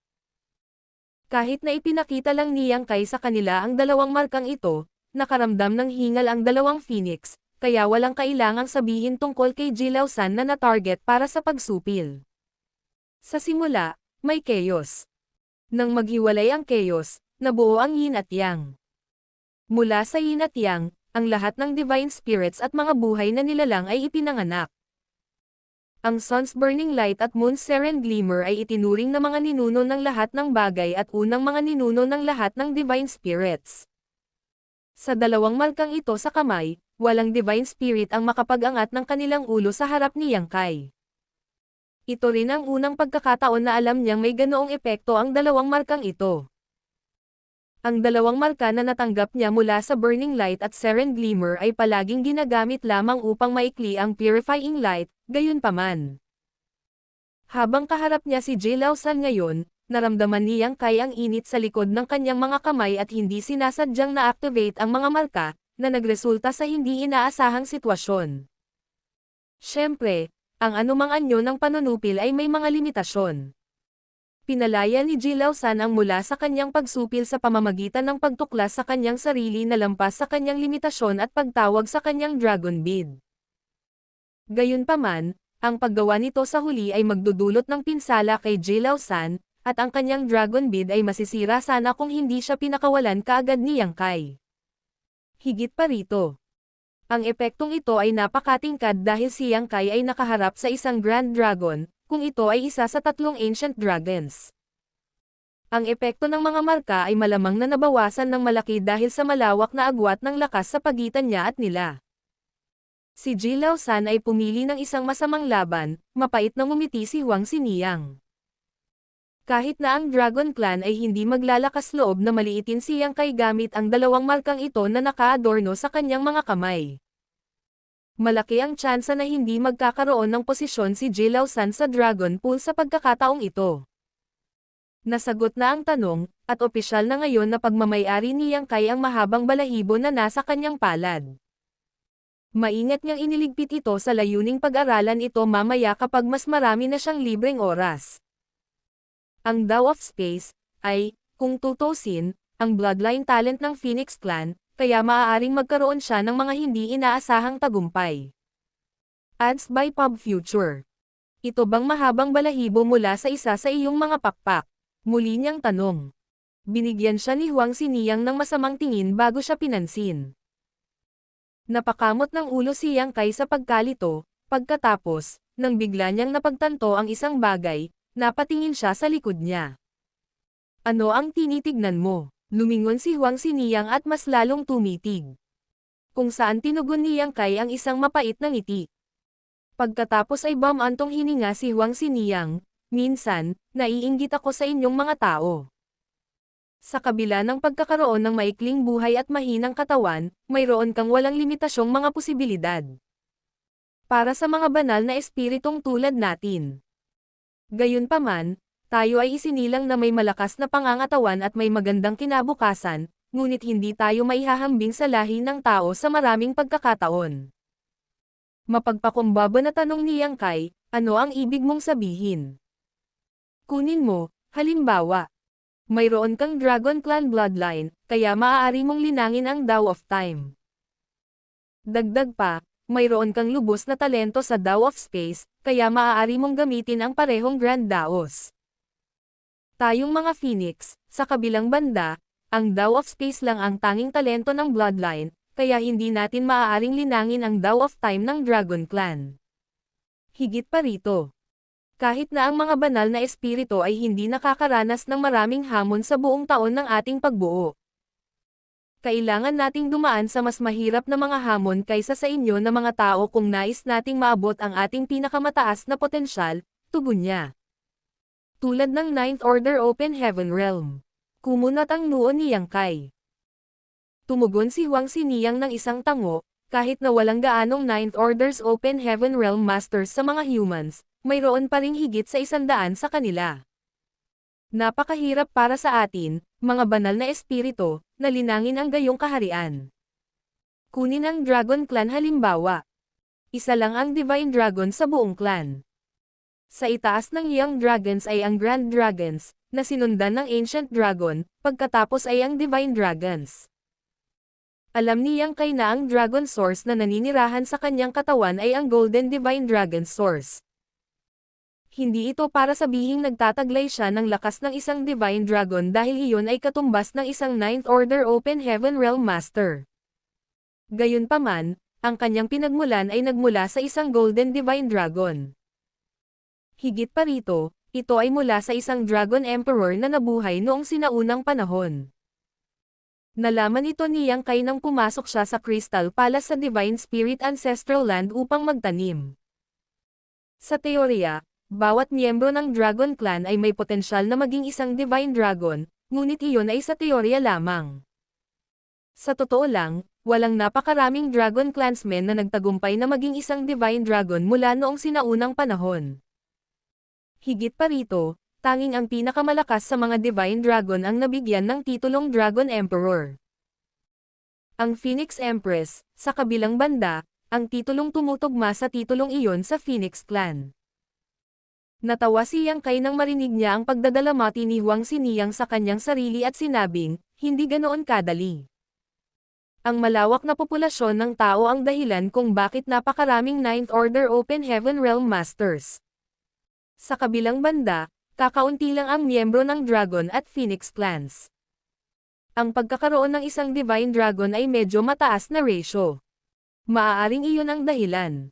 Kahit na ipinakita lang ni Yang Kai sa kanila ang 2 markang ito, nakaramdam ng hingal ang 2 phoenix, kaya walang kailangang sabihin tungkol kay Jilao San na na-target para sa pagsupil. Sa simula, may chaos. Nang maghiwalay ang chaos, nabuo ang yin at yang. Mula sa yin at yang, ang lahat ng divine spirits at mga buhay na nilalang ay ipinanganak. Ang Sun's Burning Light at Moon's Serene Glimmer ay itinuring na mga ninuno ng lahat ng bagay at unang mga ninuno ng lahat ng divine spirits. Sa 2 markang ito sa kamay, walang divine spirit ang makapag-angat ng kanilang ulo sa harap ni Yang Kai. Ito rin ang unang pagkakataon na alam niyang may ganoong epekto ang 2 markang ito. Ang 2 marka na natanggap niya mula sa Burning Light at Serene Glimmer ay palaging ginagamit lamang upang maikli ang Purifying Light, gayunpaman. Habang kaharap niya si Jilao San ngayon, naramdaman ni Yang Kai ang init sa likod ng kanyang mga kamay at hindi sinasadyang na-activate ang mga marka, na nagresulta sa hindi inaasahang sitwasyon. Siyempre, ang anumang anyo ng panunupil ay may mga limitasyon. Pinalaya ni Jilao-san ang mula sa kanyang pagsupil sa pamamagitan ng pagtuklas sa kanyang sarili na lampas sa kanyang limitasyon at pagtawag sa kanyang Dragon Bead. Gayunpaman, ang paggawa nito sa huli ay magdudulot ng pinsala kay Jilao-san, at ang kanyang Dragon Bead ay masisira sana kung hindi siya pinakawalan kaagad ni Yang Kai. Higit pa rito, ang epektong ito ay napakatingkad dahil si Yang Kai ay nakaharap sa isang Grand Dragon, kung ito ay isa sa 3 Ancient Dragons. Ang epekto ng mga marka ay malamang na nabawasan ng malaki dahil sa malawak na agwat ng lakas sa pagitan niya at nila. Si Jilao-san ay pumili ng isang masamang laban, mapait na ngumiti si Huang Xiniyang. Kahit na ang Dragon Clan ay hindi maglalakas loob na maliitin si Yang Kai gamit ang 2 markang ito na nakaadorno sa kanyang mga kamay. Malaki ang tsansa na hindi magkakaroon ng posisyon si Jilao-san sa Dragon Pool sa pagkakataong ito. Nasagot na ang tanong, at opisyal na ngayon na pagmamayari ni Yang Kai ang mahabang balahibo na nasa kanyang palad. Maingat niyang iniligpit ito sa layuning pag-aralan ito mamaya kapag mas marami na siyang libreng oras. Ang Dao of Space ay, kung tutusin, ang bloodline talent ng Phoenix Clan, kaya maaaring magkaroon siya ng mga hindi inaasahang tagumpay. Ads by Pub Future. Ito bang mahabang balahibo mula sa isa sa iyong mga pakpak? Muli niyang tanong. Binigyan siya ni Huang Xiniyang ng masamang tingin bago siya pinansin. Napakamot ng ulo si Yang Kai sa pagkalito, pagkatapos, nang bigla niyang napagtanto ang isang bagay, napatingin siya sa likod niya. Ano ang tinitignan mo? Lumingon si Huang Xiniyang at mas lalong tumitig. Kung saan tinugon ni Yang Kai ang isang mapait na ngiti. Pagkatapos ay bumantong hininga si Huang Xiniyang, minsan, naiinggit ako sa inyong mga tao. Sa kabila ng pagkakaroon ng maikling buhay at mahinang katawan, mayroon kang walang limitasyong mga posibilidad. Para sa mga banal na espiritong tulad natin. Gayunpaman, tayo ay isinilang na may malakas na pangangatawan at may magandang kinabukasan, ngunit hindi tayo maihahambing sa lahi ng tao sa maraming pagkakataon. Mapagpakumbaba na tanong ni Yang Kai, ano ang ibig mong sabihin? Kunin mo, halimbawa, mayroon kang Dragon Clan bloodline, kaya maaari mong linangin ang Dao of Time. Dagdag pa, mayroon kang lubos na talento sa Dao of Space, kaya maaari mong gamitin ang parehong Grand Daos. Tayong mga Phoenix, sa kabilang banda, ang Dao of Space lang ang tanging talento ng bloodline, kaya hindi natin maaaring linangin ang Dao of Time ng Dragon Clan. Higit pa rito, kahit na ang mga banal na espiritu ay hindi nakakaranas ng maraming hamon sa buong taon ng ating pagbuo. Kailangan nating dumaan sa mas mahirap na mga hamon kaysa sa inyo na mga tao kung nais nating maabot ang ating pinakamataas na potensyal, tugon niya. Tulad ng Ninth Order Open Heaven Realm. Kumunat ang noo ni Yang Kai. Tumugon si Huang Xiniyang ng isang tango, kahit na walang gaanong Ninth Order's Open Heaven Realm Masters sa mga humans, mayroon pa ring higit sa 100 sa kanila. Napakahirap para sa atin, mga banal na espiritu, na linangin ang gayong kaharian. Kunin ang Dragon Clan halimbawa. Isa lang ang Divine Dragon sa buong clan. Sa itaas ng Young Dragons ay ang Grand Dragons, na sinundan ng Ancient Dragon, pagkatapos ay ang Divine Dragons. Alam ni Yang Kai na ang Dragon Source na naninirahan sa kanyang katawan ay ang Golden Divine Dragon Source. Hindi ito para sabihing nagtataglay siya ng lakas ng isang Divine Dragon dahil iyon ay katumbas ng isang Ninth Order Open Heaven Realm Master. Gayunpaman, ang kanyang pinagmulan ay nagmula sa isang Golden Divine Dragon. Higit pa rito, ito ay mula sa isang Dragon Emperor na nabuhay noong sinaunang panahon. Nalaman ito ni Yang Kai nang pumasok siya sa Crystal Palace sa Divine Spirit Ancestral Land upang magtanim. Sa teorya, bawat miyembro ng Dragon Clan ay may potensyal na maging isang Divine Dragon, ngunit iyon ay sa teorya lamang. Sa totoo lang, walang napakaraming Dragon Clansmen na nagtagumpay na maging isang Divine Dragon mula noong sinaunang panahon. Higit pa rito, tanging ang pinakamalakas sa mga Divine Dragon ang nabigyan ng titulong Dragon Emperor. Ang Phoenix Empress, sa kabilang banda, ang titulong tumutugma sa titulong iyon sa Phoenix Clan. Natawa si Yang Kai nang marinig niya ang pagdadalamati ni Huang Xiniyang sa kanyang sarili at sinabing, hindi ganoon kadali. Ang malawak na populasyon ng tao ang dahilan kung bakit napakaraming Ninth Order Open Heaven Realm Masters. Sa kabilang banda, kakaunti lang ang miyembro ng Dragon at Phoenix clans. Ang pagkakaroon ng isang Divine Dragon ay medyo mataas na ratio. Maaaring iyon ang dahilan.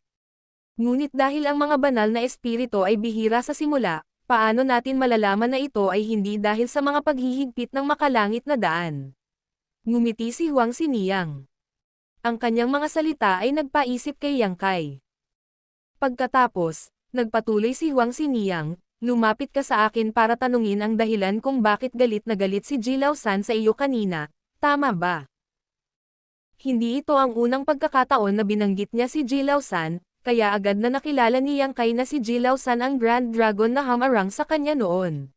Ngunit dahil ang mga banal na espiritu ay bihira sa simula, paano natin malalaman na ito ay hindi dahil sa mga paghihigpit ng makalangit na daan? Ngumiti si Huang Xiniyang. Ang kanyang mga salita ay nagpaisip kay Yang Kai. Pagkatapos, nagpatuloy si Huang Xiniyang, lumapit ka sa akin para tanungin ang dahilan kung bakit galit na galit si Jilao San sa iyo kanina, tama ba? Hindi ito ang unang pagkakataon na binanggit niya si Jilao San, kaya agad na nakilala ni Yang Kai na si Jilao San ang Grand Dragon na hamarang sa kanya noon.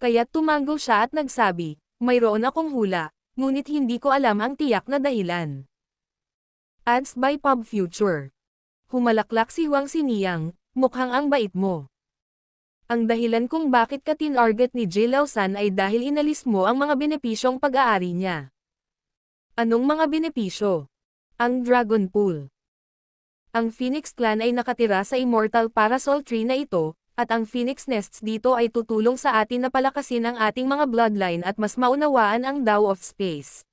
Kaya't tumango siya at nagsabi, mayroon akong hula, ngunit hindi ko alam ang tiyak na dahilan. Ads by Pub Future. Humalaklak si Huang Xiniyang, mukhang ang bait mo. Ang dahilan kung bakit ka tinarget ni Jilao San ay dahil inalis mo ang mga benepisyong pag-aari niya. Anong mga benepisyo? Ang Dragon Pool. Ang Phoenix Clan ay nakatira sa Immortal Parasol Tree na ito, at ang Phoenix Nests dito ay tutulong sa atin na palakasin ang ating mga bloodline at mas maunawaan ang Tao of Space.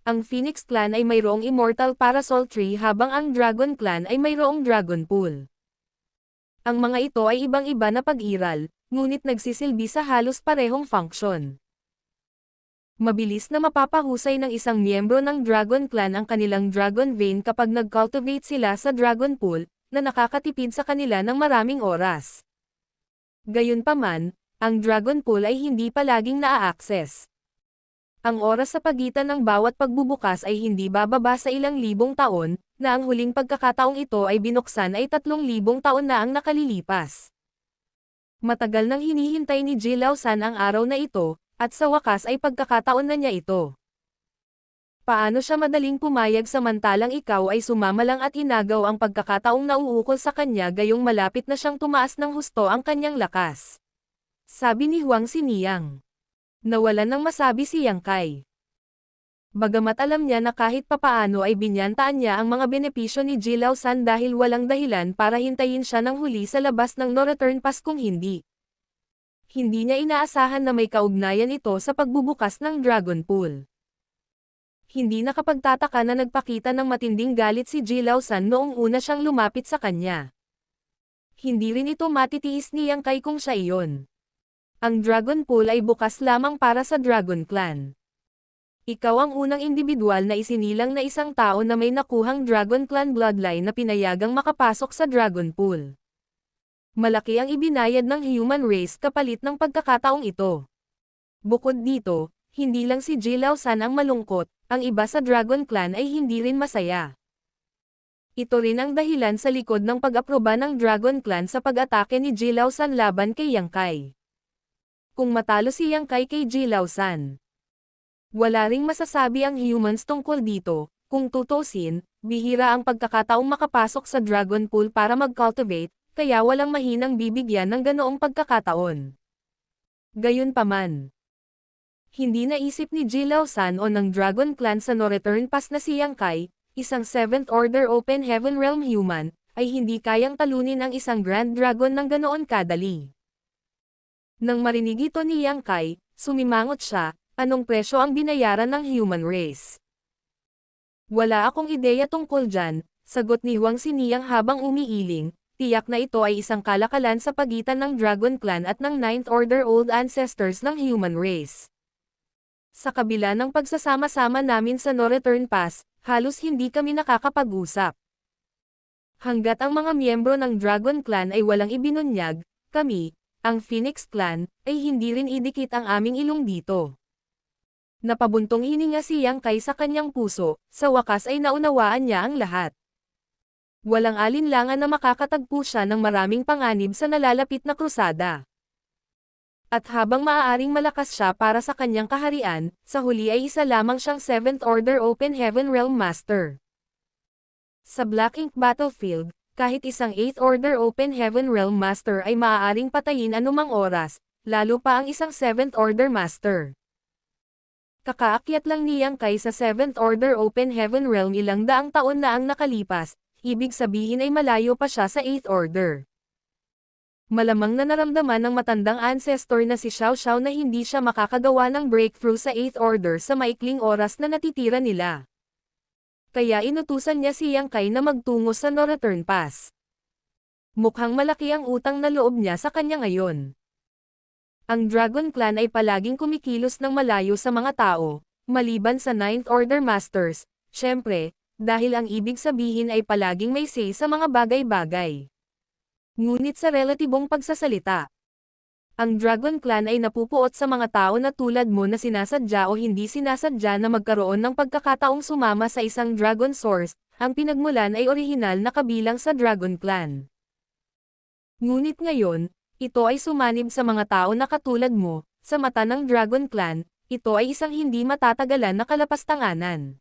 Ang Phoenix Clan ay mayroong Immortal Parasol Tree habang ang Dragon Clan ay mayroong Dragon Pool. Ang mga ito ay ibang-iba na pag-iral, ngunit nagsisilbi sa halos parehong function. Mabilis na mapapahusay ng isang miyembro ng Dragon Clan ang kanilang Dragon Vein kapag nag-cultivate sila sa Dragon Pool, na nakakatipid sa kanila ng maraming oras. Gayunpaman, ang Dragon Pool ay hindi palaging naa-access. Ang oras sa pagitan ng bawat pagbubukas ay hindi bababa sa ilang libong taon, na ang huling pagkakataong ito ay binuksan ay 3,000 taon na ang nakalilipas. Matagal nang hinihintay ni Jilao San ang araw na ito, at sa wakas ay pagkakataon na niya ito. Paano siya madaling pumayag samantalang ikaw ay sumama lang at inagaw ang pagkakataong nauukol sa kanya gayong malapit na siyang tumaas ng husto ang kanyang lakas? Sabi ni Huang Xiniyang. Nawalan ng masabi si Yang Kai. Bagamat alam niya na kahit papaano ay binyantaan niya ang mga benepisyo ni Jilao San dahil walang dahilan para hintayin siya ng huli sa labas ng No Return Pass kung hindi. Hindi niya inaasahan na may kaugnayan ito sa pagbubukas ng Dragon Pool. Hindi nakapagtataka na nagpakita ng matinding galit si Jilao San noong una siyang lumapit sa kanya. Hindi rin ito matitiis ni Yang Kai kung siya iyon. Ang Dragon Pool ay bukas lamang para sa Dragon Clan. Ikaw ang unang individual na isinilang na isang tao na may nakuhang Dragon Clan bloodline na pinayagang makapasok sa Dragon Pool. Malaki ang ibinayad ng human race kapalit ng pagkakataong ito. Bukod dito, hindi lang si Jilao San ang malungkot, ang iba sa Dragon Clan ay hindi rin masaya. Ito rin ang dahilan sa likod ng pag-aproba ng Dragon Clan sa pag-atake ni Jilao San laban kay Yang Kai. Kung matalo si Yang Kai kay Jilao San, wala ring masasabi ang humans tungkol dito. Kung tutusin, bihira ang pagkakataong makapasok sa Dragon Pool para mag-cultivate, kaya walang mahinang bibigyan ng ganoong pagkakataon. Gayunpaman, hindi naisip ni Jilao San o ng Dragon Clan sa No Return Pass na si Yang Kai, isang 7th Order Open Heaven Realm human, ay hindi kayang talunin ang isang Grand Dragon ng ganoon kadali. Nang marinig ito ni Yang Kai, sumimangot siya, anong presyo ang binayaran ng human race? Wala akong ideya tungkol dyan, sagot ni Huang Xiniyang habang umiiling. Tiyak na ito ay isang kalakalan sa pagitan ng Dragon Clan at ng Ninth Order Old Ancestors ng human race. Sa kabila ng pagsasama-sama namin sa No Return Pass, halos hindi kami nakakapag-usap. Hanggat ang mga miyembro ng Dragon Clan ay walang ibinunyag, kami, ang Phoenix Clan, ay hindi rin idikit ang aming ilong dito. Napabuntong hininga si Yang Kai sa kanyang puso, sa wakas ay naunawaan niya ang lahat. Walang alinlangan na makakatagpo siya ng maraming panganib sa nalalapit na krusada. At habang maaaring malakas siya para sa kanyang kaharian, sa huli ay isa lamang siyang 7th Order Open Heaven Realm Master. Sa Black Ink Battlefield, kahit isang 8th Order Open Heaven Realm Master ay maaaring patayin anumang oras, lalo pa ang isang 7th Order Master. Kakaakyat lang ni Yang Kai sa 7th Order Open Heaven Realm ilang daang taon na ang nakalipas, ibig sabihin ay malayo pa siya sa 8th Order. Malamang na naramdaman ng matandang ancestor na si Xiao Xiao na hindi siya makakagawa ng breakthrough sa 8th Order sa maikling oras na natitira nila. Kaya inutusan niya si Yang Kai na magtungo sa No Return Pass. Mukhang malaki ang utang na loob niya sa kanya ngayon. Ang Dragon Clan ay palaging kumikilos ng malayo sa mga tao, maliban sa 9th Order Masters, syempre, dahil ang ibig sabihin ay palaging may say sa mga bagay-bagay. Ngunit sa relatibong pagsasalita, ang Dragon Clan ay napupuot sa mga tao na tulad mo na sinasadya o hindi sinasadya na magkaroon ng pagkakataong sumama sa isang Dragon Source, ang pinagmulan ay orihinal na kabilang sa Dragon Clan. Ngunit ngayon, ito ay sumanib sa mga tao na katulad mo, sa mata ng Dragon Clan, ito ay isang hindi matatagalan na kalapastanganan.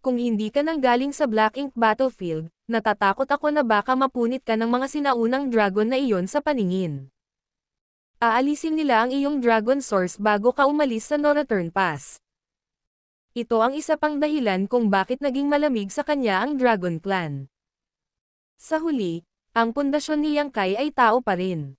Kung hindi ka nanggaling sa Black Ink Battlefield, natatakot ako na baka mapunit ka ng mga sinaunang dragon na iyon sa paningin. Aalisin nila ang iyong Dragon Source bago ka umalis sa No Return Pass. Ito ang isa pang dahilan kung bakit naging malamig sa kanya ang Dragon Clan. Sa huli, ang pundasyon ni Yang Kai ay tao pa rin.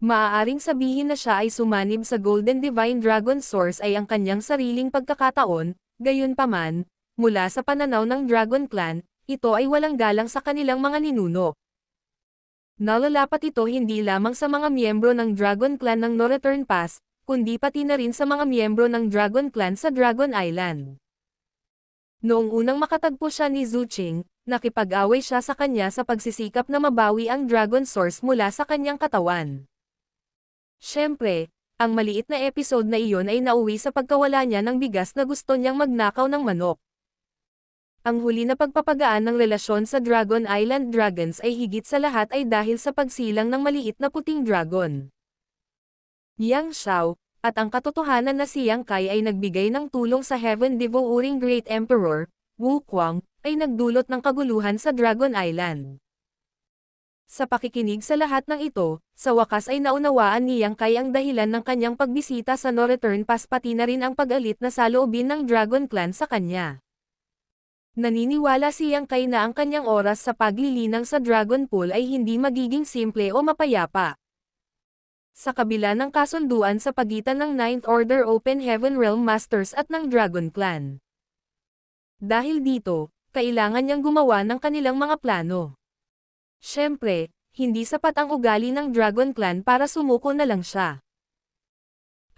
Maaaring sabihin na siya ay sumanib sa Golden Divine Dragon Source ay ang kanyang sariling pagkakataon, gayunpaman, mula sa pananaw ng Dragon Clan, ito ay walang galang sa kanilang mga ninuno. Nalalapat ito hindi lamang sa mga miyembro ng Dragon Clan ng No Return Pass, kundi pati na rin sa mga miyembro ng Dragon Clan sa Dragon Island. Noong unang makatagpo siya ni Zhu Qing, nakipag-away siya sa kanya sa pagsisikap na mabawi ang Dragon Source mula sa kanyang katawan. Siyempre, ang maliit na episode na iyon ay nauwi sa pagkawala niya ng bigas na gusto niyang magnakaw ng manok. Ang huli na pagpapagaan ng relasyon sa Dragon Island Dragons ay higit sa lahat ay dahil sa pagsilang ng maliit na puting dragon. Yang Xiao, at ang katotohanan na si Yang Kai ay nagbigay ng tulong sa Heaven Devouring Great Emperor, Wu Kuang, ay nagdulot ng kaguluhan sa Dragon Island. Sa pakikinig sa lahat ng ito, sa wakas ay naunawaan ni Yang Kai ang dahilan ng kanyang pagbisita sa No Return Pass pati na rin ang pag-alit na saloobin ng Dragon Clan sa kanya. Naniniwala si Yang Kai na ang kanyang oras sa paglilinang sa Dragon Pool ay hindi magiging simple o mapayapa. Sa kabila ng kasunduan sa pagitan ng 9th Order Open Heaven Realm Masters at ng Dragon Clan. Dahil dito, kailangan niyang gumawa ng kanilang mga plano. Siyempre, hindi sapat ang ugali ng Dragon Clan para sumuko na lang siya.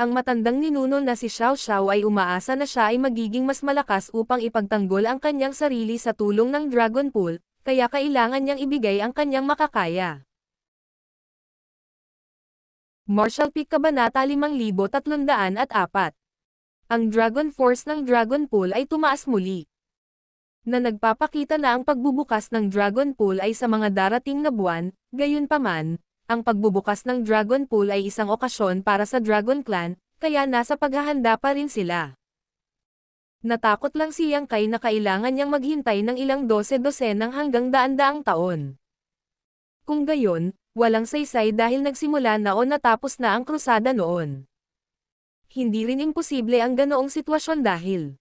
Ang matandang ninuno na si Xiao Xiao ay umaasa na siya ay magiging mas malakas upang ipagtanggol ang kanyang sarili sa tulong ng Dragon Pool, kaya kailangan niyang ibigay ang kanyang makakaya. Martial Peak Kabanata 5304. Ang Dragon Force ng Dragon Pool ay tumaas muli. Na nagpapakita na ang pagbubukas ng Dragon Pool ay sa mga darating na buwan, gayunpaman, ang pagbubukas ng Dragon Pool ay isang okasyon para sa Dragon Clan, kaya nasa paghahanda pa rin sila. Natakot lang si Yang Kai na kailangan niyang maghintay ng ilang dose-dosenang hanggang daan-daang taon. Kung gayon, walang saysay dahil nagsimula na o natapos na ang krusada noon. Hindi rin imposible ang ganoong sitwasyon dahil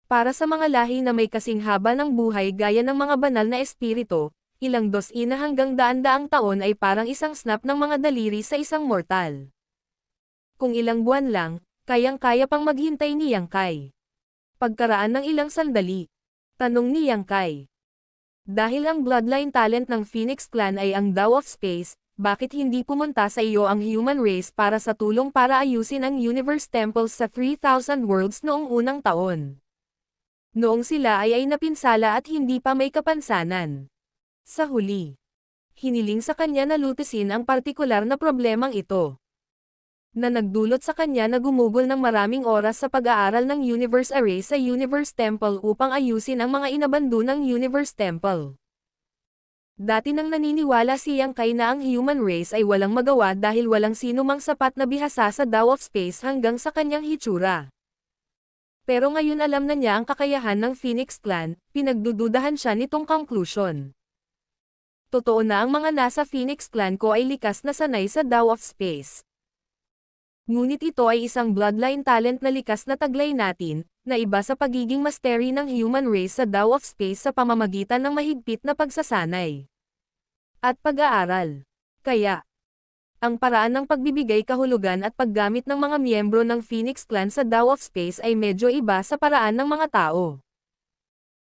para sa mga lahi na may kasing haba ng buhay gaya ng mga banal na espiritu, ilang dosina hanggang daan-daang taon ay parang isang snap ng mga daliri sa isang mortal. Kung ilang buwan lang, kayang-kaya pang maghintay ni Yang Kai. Pagkaraan ng ilang sandali, tanong ni Yang Kai. Dahil ang bloodline talent ng Phoenix Clan ay ang Dao of Space, bakit hindi pumunta sa iyo ang human race para sa tulong para ayusin ang Universe Temples sa 3,000 Worlds noong unang taon? Noong sila ay napinsala at hindi pa may kapansanan. Sa huli, hiniling sa kanya na lutusin ang partikular na problemang ito. Na nagdulot sa kanya na gumugol ng maraming oras sa pag-aaral ng Universe Array sa Universe Temple upang ayusin ang mga inabando ng Universe Temple. Dati nang naniniwala si Yang Kai na ang human race ay walang magawa dahil walang sino mang sapat na bihasa sa Dao of Space hanggang sa kanyang hitsura. Pero ngayon alam na niya ang kakayahan ng Phoenix Clan, pinagdududahan siya nitong conclusion. Totoo na ang mga nasa Phoenix Clan ko ay likas na sanay sa Dao of Space. Ngunit ito ay isang bloodline talent na likas na taglay natin, na iba sa pagiging mastery ng human race sa Dao of Space sa pamamagitan ng mahigpit na pagsasanay at pag-aaral. Kaya, ang paraan ng pagbibigay kahulugan at paggamit ng mga miyembro ng Phoenix Clan sa Dao of Space ay medyo iba sa paraan ng mga tao,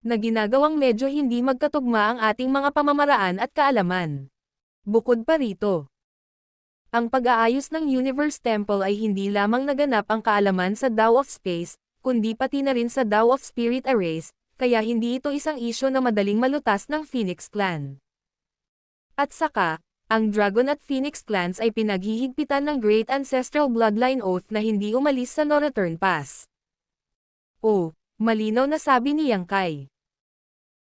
na ginagawang medyo hindi magkatugma ang ating mga pamamaraan at kaalaman. Bukod pa rito, ang pag-aayos ng Universe Temple ay hindi lamang naganap ang kaalaman sa Dao of Space, kundi pati na rin sa Dao of Spirit Arrays, kaya hindi ito isang isyo na madaling malutas ng Phoenix Clan. At saka, ang Dragon at Phoenix Clans ay pinaghihigpitan ng Great Ancestral Bloodline Oath na hindi umalis sa No Return Pass. Oh, malinaw na sabi ni Yang Kai.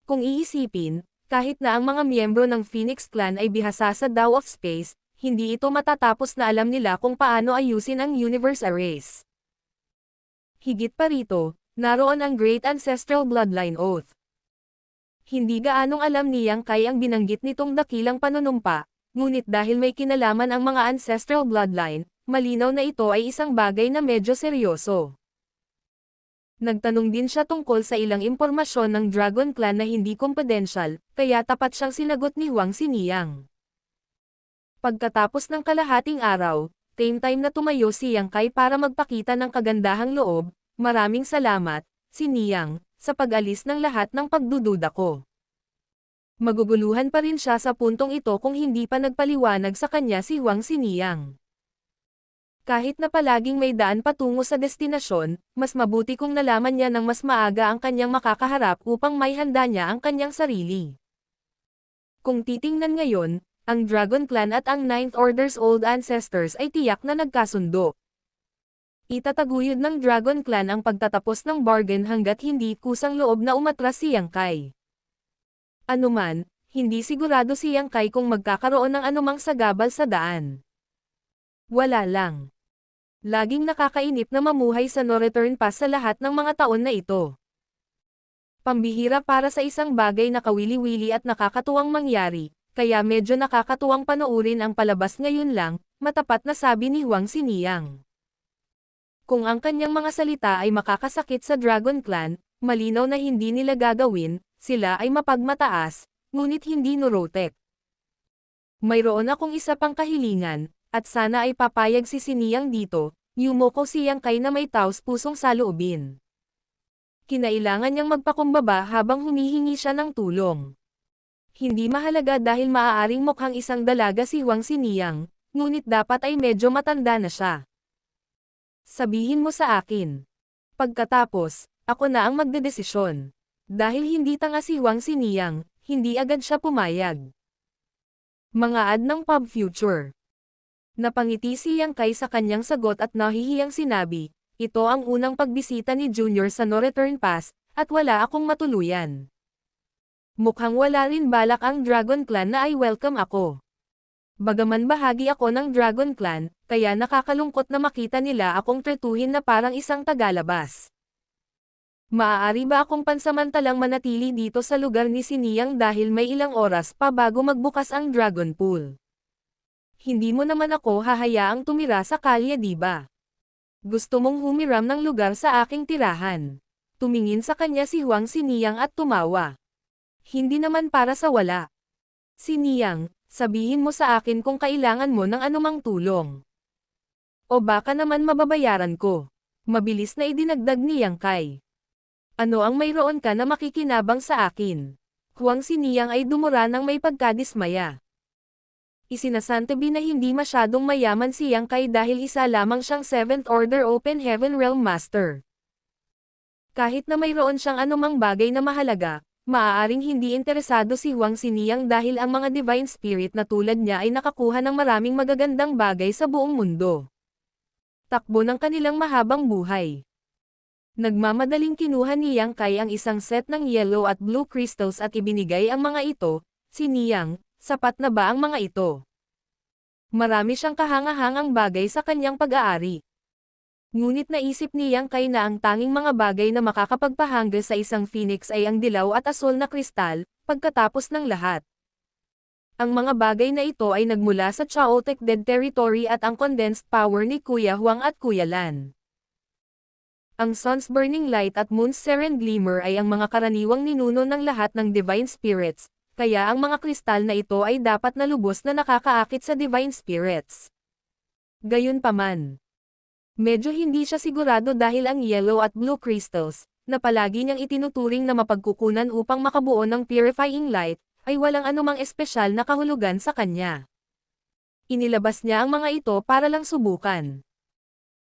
Kung iisipin, kahit na ang mga miyembro ng Phoenix Clan ay bihasa sa Dao of Space, hindi ito matatapos na alam nila kung paano ayusin ang Universe Arrays. Higit pa rito, naroon ang Great Ancestral Bloodline Oath. Hindi gaanong alam ni Yang Kai ang binanggit nitong dakilang panunumpa, ngunit dahil may kinalaman ang mga Ancestral Bloodline, malinaw na ito ay isang bagay na medyo seryoso. Nagtanong din siya tungkol sa ilang impormasyon ng Dragon Clan na hindi confidential, kaya tapat siyang sinagot ni Huang Xiniyang. Pagkatapos ng kalahating araw, time na tumayo si Yang Kai para magpakita ng kagandahang loob. Maraming salamat, Xiniyang, sa pag-alis ng lahat ng pagdududa ko. Maguguluhan pa rin siya sa puntong ito kung hindi pa nagpaliwanag sa kanya si Huang Xiniyang. Kahit na palaging may daan patungo sa destinasyon, mas mabuti kung nalaman niya ng mas maaga ang kanyang makakaharap upang may handa niya ang kanyang sarili. Kung titingnan ngayon, ang Dragon Clan at ang Ninth Order's Old Ancestors ay tiyak na nagkasundo. Itataguyod ng Dragon Clan ang pagtatapos ng bargain hanggat hindi kusang loob na umatras si Yang Kai. Anuman, hindi sigurado si Yang Kai kung magkakaroon ng anumang sagabal sa daan. Wala lang. Laging nakakainip na mamuhay sa No Return Pass sa lahat ng mga taon na ito. Pambihira para sa isang bagay na kawili-wili at nakakatuwang mangyari. Kaya medyo nakakatuwang panoorin ang palabas ngayon lang, matapat na sabi ni Huang Xiniyang. Kung ang kanyang mga salita ay makakasakit sa Dragon Clan, malinaw na hindi nila gagawin, sila ay mapagmataas, ngunit hindi neurotic. Mayroon akong isa pang kahilingan, at sana ay papayag si Xiniyang dito, yumoko si Yang Kai na may taos pusong saloobin. Kinailangan niyang magpakumbaba habang humihingi siya ng tulong. Hindi mahalaga dahil maaaring mukhang isang dalaga si Huang Xiniyang, ngunit dapat ay medyo matanda na siya. Sabihin mo sa akin. Pagkatapos, ako na ang magdedesisyon. Dahil hindi tanga si Huang Xiniyang, hindi agad siya pumayag. Mga ad ng Pub Future. Napangiti si Yang Kai sa kanyang sagot at nahihiyang sinabi, ito ang unang pagbisita ni Junior sa No Return Pass, at wala akong matuluyan. Mukhang wala rin balak ang Dragon Clan na ay welcome ako. Bagaman bahagi ako ng Dragon Clan, kaya nakakalungkot na makita nila akong tretuhin na parang isang tagalabas. Maaari ba akong pansamantalang manatili dito sa lugar ni Xiniyang dahil may ilang oras pa bago magbukas ang Dragon Pool? Hindi mo naman ako hahayaang tumira sa kalye, di ba? Gusto mong humiram ng lugar sa aking tirahan. Tumingin sa kanya si Huang Xiniyang at tumawa. Hindi naman para sa wala. Xiniyang, sabihin mo sa akin kung kailangan mo ng anumang tulong. O baka naman mababayaran ko. Mabilis na idinagdag ni Yang Kai. Ano ang mayroon ka na makikinabang sa akin? Huang Xiniyang ay dumura ng may pagkadismaya. Isinasantabi na hindi masyadong mayaman si Yang Kai dahil isa lamang siyang 7th Order Open Heaven Realm Master. Kahit na mayroon siyang anumang bagay na mahalaga, maaaring hindi interesado si Huang Xiniyang dahil ang mga Divine Spirit na tulad niya ay nakakuha ng maraming magagandang bagay sa buong mundo. Takbo ng kanilang mahabang buhay. Nagmamadaling kinuha ni Yang Kai ang isang set ng yellow at blue crystals at ibinigay ang mga ito. Xiniyang, sapat na ba ang mga ito? Marami siyang kahangahangang bagay sa kanyang pag-aari. Ngunit naisip ni Yang Kai na ang tanging mga bagay na makakapagpahangga sa isang phoenix ay ang dilaw at asul na kristal, pagkatapos ng lahat. Ang mga bagay na ito ay nagmula sa Chaotic Dead Territory at ang condensed power ni Kuya Huang at Kuya Lan. Ang Sun's Burning Light at Moon's Serene Glimmer ay ang mga karaniwang ninuno ng lahat ng Divine Spirits, kaya ang mga kristal na ito ay dapat na lubos na nakakaakit sa Divine Spirits. Gayunpaman, medyo hindi siya sigurado dahil ang yellow at blue crystals, na palagi niyang itinuturing na mapagkukunan upang makabuo ng purifying light, ay walang anumang espesyal na kahulugan sa kanya. Inilabas niya ang mga ito para lang subukan.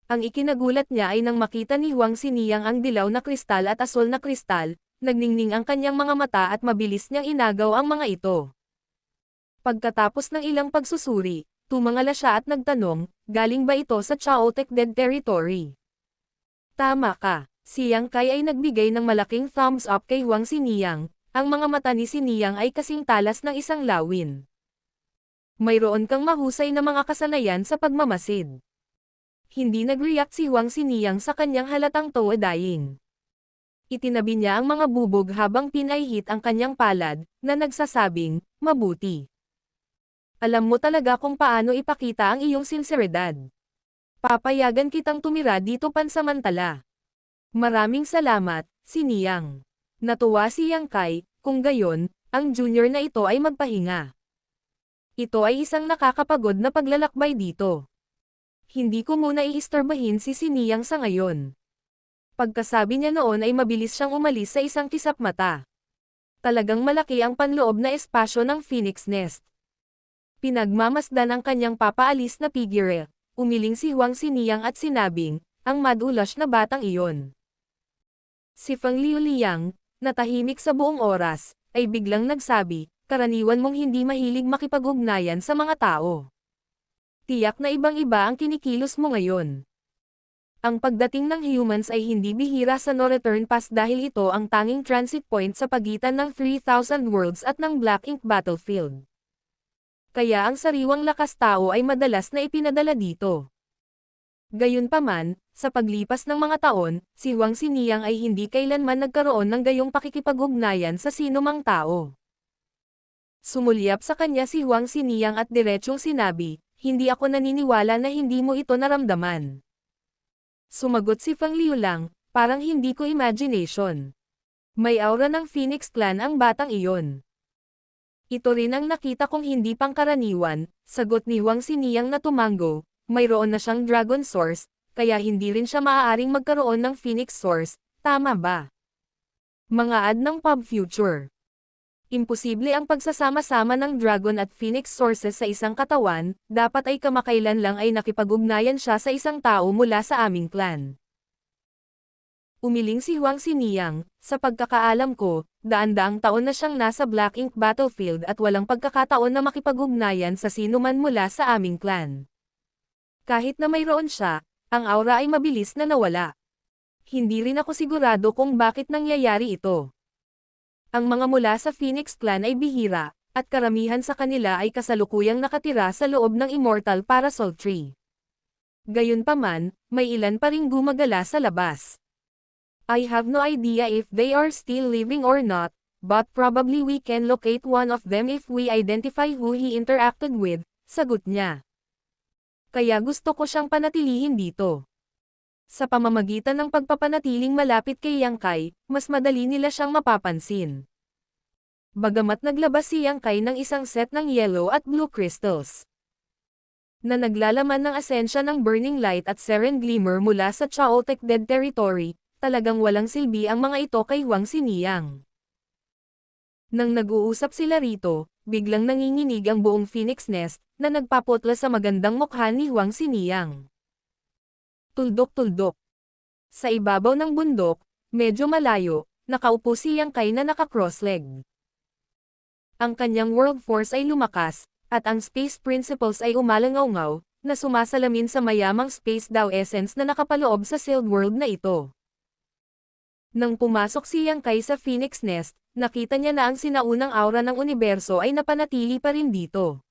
Ang ikinagulat niya ay nang makita ni Huang Xiniyang ang dilaw na kristal at asul na kristal, nagningning ang kanyang mga mata at mabilis niyang inagaw ang mga ito. Pagkatapos ng ilang pagsusuri, tumangala siya at nagtanong, galing ba ito sa Chaotic Dead Territory? Tama ka, si Yang Kai ay nagbigay ng malaking thumbs up kay Huang Xiniyang, ang mga mata ni Xiniyang ay kasing talas ng isang lawin. Mayroon kang mahusay na mga kasanayan sa pagmamasid. Hindi nag-react si Huang Xiniyang sa kanyang halatang toe-dying. Itinabi niya ang mga bubog habang pinahihit ang kanyang palad, na nagsasabing, mabuti. Alam mo talaga kung paano ipakita ang iyong sinseridad. Papayagan kitang tumira dito pansamantala. Maraming salamat, Xiniyang. Natuwa si Yang Kai, kung gayon, ang junior na ito ay magpahinga. Ito ay isang nakakapagod na paglalakbay dito. Hindi ko muna iistorbahin si Xiniyang sa ngayon. Pagkasabi niya noon ay mabilis siyang umalis sa isang kisap mata. Talagang malaki ang panloob na espasyo ng Phoenix Nest. Pinagmamasdan ang kanyang papaalis na figure, umiling si Huang Xiniyang at sinabing, ang madulas na batang iyon. Si Feng Liuliang, na tahimik sa buong oras, ay biglang nagsabi, karaniwan mong hindi mahilig makipag-ugnayan sa mga tao. Tiyak na ibang-iba ang kinikilos mo ngayon. Ang pagdating ng humans ay hindi bihira sa No Return Pass dahil ito ang tanging transit point sa pagitan ng 3,000 Worlds at ng Black Ink Battlefield. Kaya ang sariwang lakas tao ay madalas na ipinadala dito. Gayunpaman, sa paglipas ng mga taon, si Huang Xiniyang ay hindi kailanman nagkaroon ng gayong pakikipag-ugnayan sa sinumang tao. Sumulyap sa kanya si Huang Xiniyang at diretsyong sinabi, hindi ako naniniwala na hindi mo ito naramdaman. Sumagot si Feng Liulang, parang hindi ko imagination. May aura ng Phoenix Clan ang batang iyon. Ito rin ang nakita kong hindi pangkaraniwan, sagot ni Huang Xiniyang na tumango, mayroon na siyang Dragon Source, kaya hindi rin siya maaaring magkaroon ng Phoenix Source, tama ba? Mga ad ng Pub Future. Imposible ang pagsasama-sama ng Dragon at Phoenix Sources sa isang katawan, dapat ay kamakailan lang ay nakipag-ugnayan siya sa isang tao mula sa aming clan. Umiling si Huang Xiniyang, sa pagkakaalam ko, daan-daang taon na siyang nasa Black Ink Battlefield at walang pagkakataon na makipag-ugnayan sa sinuman mula sa aming clan. Kahit na mayroon siya, ang aura ay mabilis na nawala. Hindi rin ako sigurado kung bakit nangyayari ito. Ang mga mula sa Phoenix Clan ay bihira, at karamihan sa kanila ay kasalukuyang nakatira sa loob ng Immortal Parasol Tree. Gayunpaman, may ilan pa ring gumagala sa labas. I have no idea if they are still living or not, but probably we can locate one of them if we identify who he interacted with, sagot niya. Kaya gusto ko siyang panatilihin dito. Sa pamamagitan ng pagpapanatiling malapit kay Yang Kai, mas madali nila siyang mapapansin. Bagamat naglabas si Yang Kai ng isang set ng yellow at blue crystals, na naglalaman ng asensya ng Burning Light at Serene Glimmer mula sa Chaotic Dead Territory, talagang walang silbi ang mga ito kay Huang Xiniyang. Nang nag-uusap sila rito, biglang nanginginig ang buong Phoenix Nest, na nagpaputla sa magandang mukha ni Huang Xiniyang. Tuldok-tuldok. Sa ibabaw ng bundok, medyo malayo, nakaupo si Yang Kai na naka-cross-leg. Ang kanyang world force ay lumakas, at ang space principles ay umalangaw-ngaw, na sumasalamin sa mayamang space Dao essence na nakapaloob sa sealed world na ito. Nang pumasok si Yang Kai sa Phoenix Nest, nakita niya na ang sinaunang aura ng universo ay napanatili pa rin dito.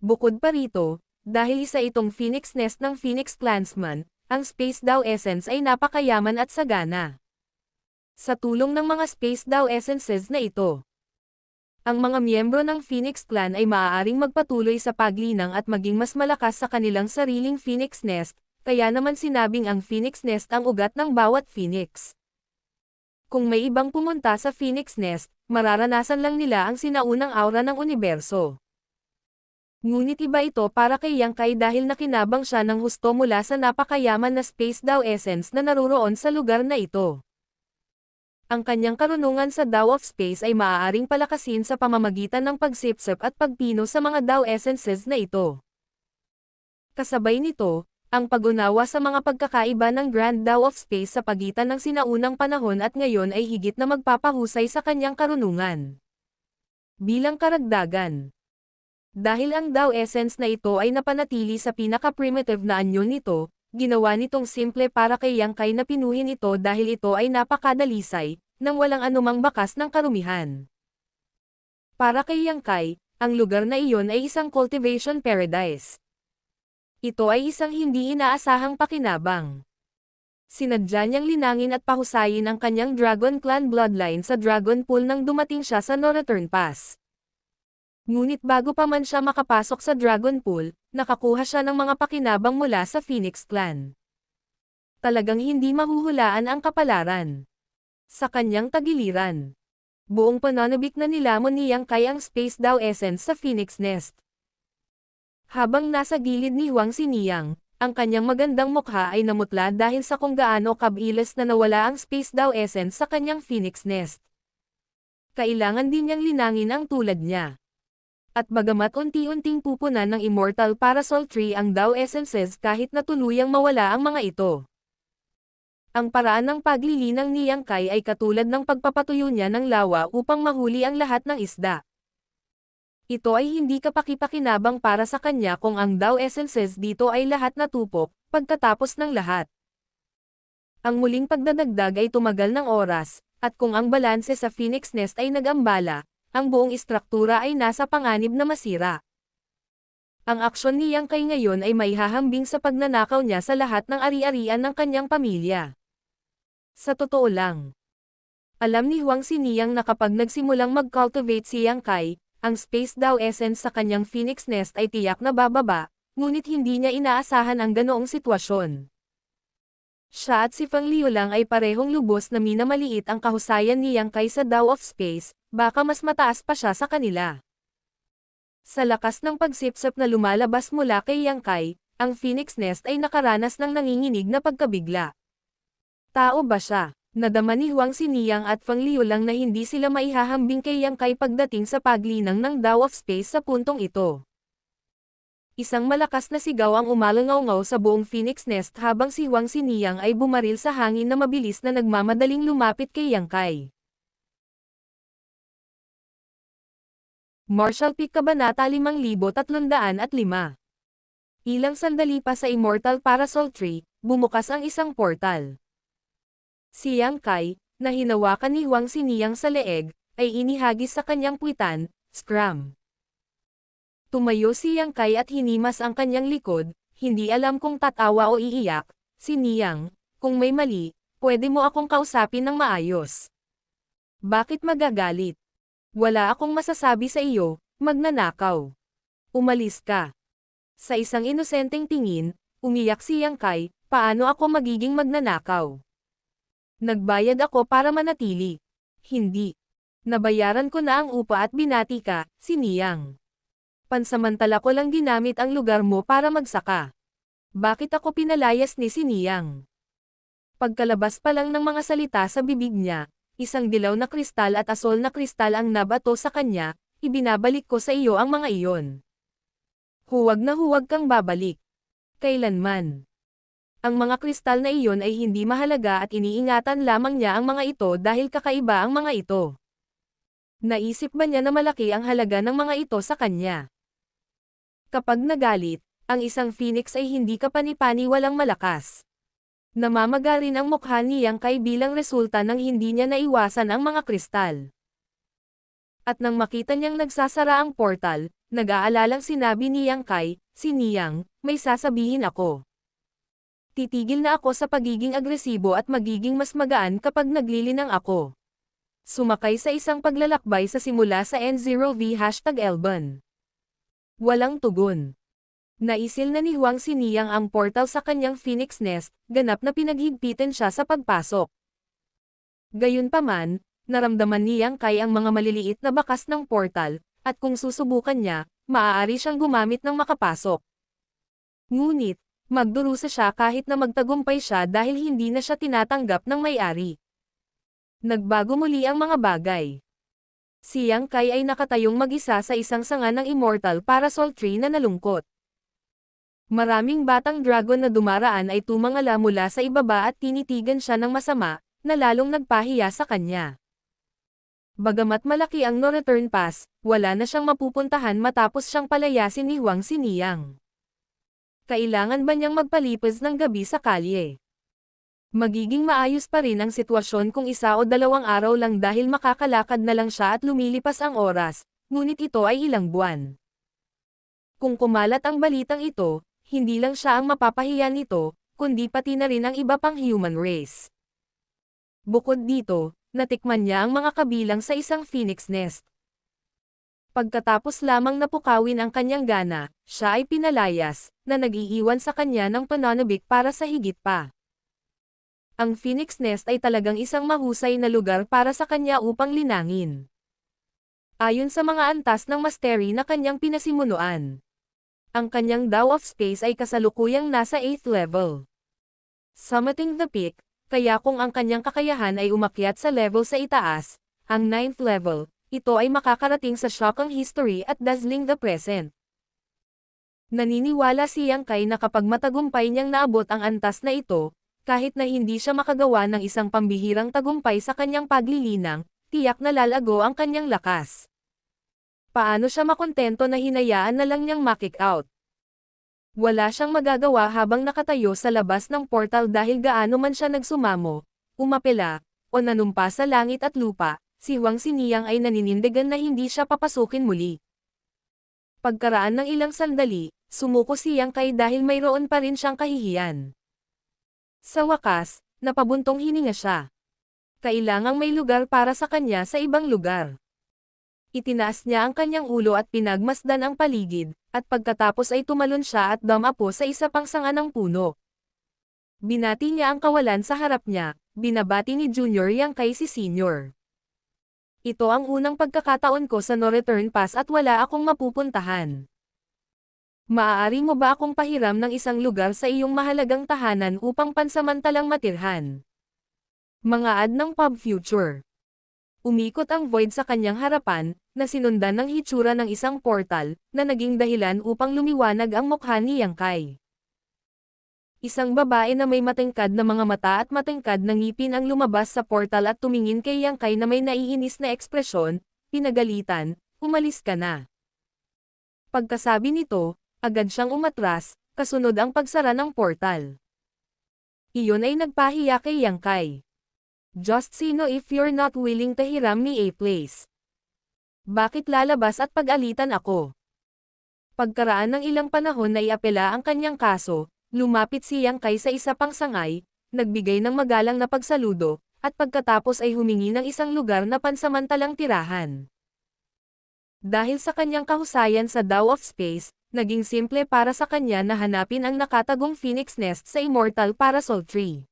Bukod pa rito, dahil isa itong Phoenix Nest ng Phoenix Clansman, ang Space Dao Essence ay napakayaman at sagana. Sa tulong ng mga Space Dao Essences na ito, ang mga miyembro ng Phoenix Clan ay maaaring magpatuloy sa paglinang at maging mas malakas sa kanilang sariling Phoenix Nest, kaya naman sinabing ang Phoenix Nest ang ugat ng bawat Phoenix. Kung may ibang pumunta sa Phoenix Nest, mararanasan lang nila ang sinaunang aura ng universo. Ngunit iba ito para kay Yang Kai dahil nakinabang siya ng husto mula sa napakayaman na Space Dao Essence na naruroon sa lugar na ito. Ang kanyang karunungan sa Dao of Space ay maaaring palakasin sa pamamagitan ng pagsipsip at pagpino sa mga Dao Essences na ito. Kasabay nito, ang pag-unawa sa mga pagkakaiba ng Grand Dao of Space sa pagitan ng sinaunang panahon at ngayon ay higit na magpapahusay sa kanyang karunungan. Bilang karagdagan, dahil ang Dao Essence na ito ay napanatili sa pinaka-primitive na anyo nito, ginawa nitong simple para kay Yang Kai na pinuhin ito dahil ito ay napakadalisay, nang walang anumang bakas ng karumihan. Para kay Yang Kai, ang lugar na iyon ay isang cultivation paradise. Ito ay isang hindi inaasahang pakinabang. Sinadya niyang linangin at pahusayin ang kanyang Dragon Clan bloodline sa Dragon Pool nang dumating siya sa No Return Pass. Ngunit bago pa man siya makapasok sa Dragon Pool, nakakuha siya ng mga pakinabang mula sa Phoenix Clan. Talagang hindi mahuhulaan ang kapalaran. Sa kanyang tagiliran, buong pananabik na nilamon ni Yang Kai ang Space Dao Essence sa Phoenix Nest. Habang nasa gilid ni Huang Xiniyang, ang kanyang magandang mukha ay namutla dahil sa kung gaano kabilis na nawala ang Space Dao Essence sa kanyang Phoenix Nest. Kailangan din niyang linangin ang tulad niya. At bagamat unti-unting pupunan ng Immortal Parasol Tree ang Dao Essences kahit na tuluyang mawala ang mga ito. Ang paraan ng paglilinang ni Yang Kai ay katulad ng pagpapatuyo niya ng lawa upang mahuli ang lahat ng isda. Ito ay hindi kapaki-pakinabang para sa kanya kung ang Dao Essences dito ay lahat natupok, pagkatapos ng lahat. Ang muling pagdadagdag ay tumagal ng oras, at kung ang balanse sa Phoenix Nest ay nag-ambala, ang buong istruktura ay nasa panganib na masira. Ang aksyon ni Yang Kai ngayon ay maihahambing sa pagnanakaw niya sa lahat ng ari-arian ng kanyang pamilya. Sa totoo lang, alam ni Huang Xiniyang na kapag nagsimulang mag-cultivate si Yang Kai, ang Space Dao Essence sa kanyang Phoenix Nest ay tiyak na bababa, ngunit hindi niya inaasahan ang ganoong sitwasyon. Siya at si Feng Liu lang ay parehong lubos na minamaliit ang kahusayan ni Yang Kai sa Dao of Space, baka mas mataas pa siya sa kanila. Sa lakas ng pagsipsip na lumalabas mula kay Yang Kai, ang Phoenix Nest ay nakaranas ng nanginginig na pagkabigla. Tao ba siya? Nadama ni Huang Xiniyang at Feng Liu lang na hindi sila maihahambing kay Yang Kai pagdating sa paglinang ng Dao of Space sa puntong ito. Isang malakas na sigaw ang umalangaw-ngaw sa buong Phoenix Nest habang si Huang Xiniyang ay bumaril sa hangin na mabilis na nagmamadaling lumapit kay Yang Kai. Martial Peak Kabanata 5305. Ilang sandali pa sa Immortal Parasol Tree, bumukas ang isang portal. Si Yang Kai, na hinawakan ni Huang Xiniyang sa leeg, ay inihagis sa kanyang puwitan, scram. Tumayo si Yang Kai at hinimas ang kanyang likod, hindi alam kung tatawa o iiyak. Xiniyang, kung may mali, pwede mo akong kausapin ng maayos. Bakit magagalit? Wala akong masasabi sa iyo, magnanakaw. Umalis ka. Sa isang inosenteng tingin, umiyak si Yang Kai, paano ako magiging magnanakaw? Nagbayad ako para manatili. Hindi. Nabayaran ko na ang upa at binati ka, Xiniyang. Pansamantala ko lang ginamit ang lugar mo para magsaka. Bakit ako pinalayas ni Xiniyang? Pagkalabas pa lang ng mga salita sa bibig niya, isang dilaw na kristal at asol na kristal ang nabato sa kanya, ibinabalik ko sa iyo ang mga iyon. Huwag na huwag kang babalik. Kailanman. Ang mga kristal na iyon ay hindi mahalaga at iniingatan lamang niya ang mga ito dahil kakaiba ang mga ito. Naisip ba niya na malaki ang halaga ng mga ito sa kanya? Kapag nagalit, ang isang phoenix ay hindi kapani-pani walang malakas. Namamaga rin ang mukha ni Yang Kai bilang resulta ng hindi niya naiwasan ang mga kristal. At nang makita niyang nagsasara ang portal, nag-aalalang sinabi ni Yang Kai, Xiniyang, may sasabihin ako. Titigil na ako sa pagiging agresibo at magiging mas magaan kapag naglilinang ako. Sumakay sa isang paglalakbay sa simula sa N0V #Elban. Walang tugon. Naisil na ni Huang Xiniyang ang portal sa kanyang Phoenix Nest, ganap na pinaghigpitan siya sa pagpasok. Gayunpaman, naramdaman ni Yang Kai ang mga maliliit na bakas ng portal, at kung susubukan niya, maaari siyang gumamit ng makapasok. Ngunit, magdurusa siya kahit na magtagumpay siya dahil hindi na siya tinatanggap ng may-ari. Nagbago muli ang mga bagay. Si Yang Kai ay nakatayong mag-isa sa isang sanga ng Immortal Parasol Tree na nalungkot. Maraming batang dragon na dumaraan ay tumangala mula sa ibaba at tinitigan siya ng masama, na lalong nagpahiya sa kanya. Bagamat malaki ang no-return pass, wala na siyang mapupuntahan matapos siyang palayasin ni Huang Xiniyang. Kailangan ba niyang magpalipas ng gabi sa kalye? Magiging maayos pa rin ang sitwasyon kung 1 o 2 araw lang dahil makakalakad na lang siya at lumilipas ang oras, ngunit ito ay ilang buwan. Kung kumalat ang balitang ito, hindi lang siya ang mapapahiya nito, kundi pati na rin ang iba pang human race. Bukod dito, natikman niya ang mga kabilang sa isang Phoenix Nest. Pagkatapos lamang napukawin ang kanyang gana, siya ay pinalayas, na nag-iiwan sa kanya ng pananabik para sa higit pa. Ang Phoenix Nest ay talagang isang mahusay na lugar para sa kanya upang linangin. Ayon sa mga antas ng mastery na kanyang pinasimunuan, ang kanyang Dao of Space ay kasalukuyang nasa 8th level. Summiting the peak, kaya kung ang kanyang kakayahan ay umakyat sa level sa itaas, ang 9th level, ito ay makakarating sa shocking history at dazzling the present. Naniniwala si Yang Kai na kapag matagumpay niyang naabot ang antas na ito, kahit na hindi siya makagawa ng isang pambihirang tagumpay sa kanyang paglilinang, tiyak na lalago ang kanyang lakas. Paano siya makontento na hinayaan na lang niyang ma-kick out? Wala siyang magagawa habang nakatayo sa labas ng portal dahil gaano man siya nagsumamo, umapela, o nanumpa sa langit at lupa, si Huang Xiniyang ay naninindigan na hindi siya papasukin muli. Pagkaraan ng ilang sandali, sumuko si Yang Kai dahil mayroon pa rin siyang kahihiyan. Sa wakas, napabuntong hininga siya. Kailangang may lugar para sa kanya sa ibang lugar. Itinaas niya ang kanyang ulo at pinagmasdan ang paligid, at pagkatapos ay tumalon siya at dumapo sa isa pang sanga ng puno. Binati niya ang kawalan sa harap niya, binabati ni Junior Yang Kai si Senior. Ito ang unang pagkakataon ko sa no-return pass at wala akong mapupuntahan. Maaari mo ba akong pahiram ng isang lugar sa iyong mahalagang tahanan upang pansamantalang matirhan? Mga ad ng Pub Future. Umikot ang Void sa kanyang harapan, na sinundan ng hitsura ng isang portal, na naging dahilan upang lumiwanag ang mukha ni Yang Kai. Isang babae na may matingkad na mga mata at matingkad na ngipin ang lumabas sa portal at tumingin kay Yang Kai na may naiinis na ekspresyon, pinagalitan, "Umalis ka na." Pagkasabi nito, agad siyang umatras, kasunod ang pagsara ng portal. Iyon ay nagpahiya kay Yang Kai. Just sino if you're not willing to hiram me a place? Bakit lalabas at pag-alitan ako? Pagkaraan ng ilang panahon na iapela ang kanyang kaso, lumapit si Yang Kai sa isa pang sangay, nagbigay ng magalang na pagsaludo, at pagkatapos ay humingi ng isang lugar na pansamantalang tirahan. Dahil sa kanyang kahusayan sa Dao of Space, naging simple para sa kanya na hanapin ang nakatagong Phoenix Nest sa Immortal Parasol Tree.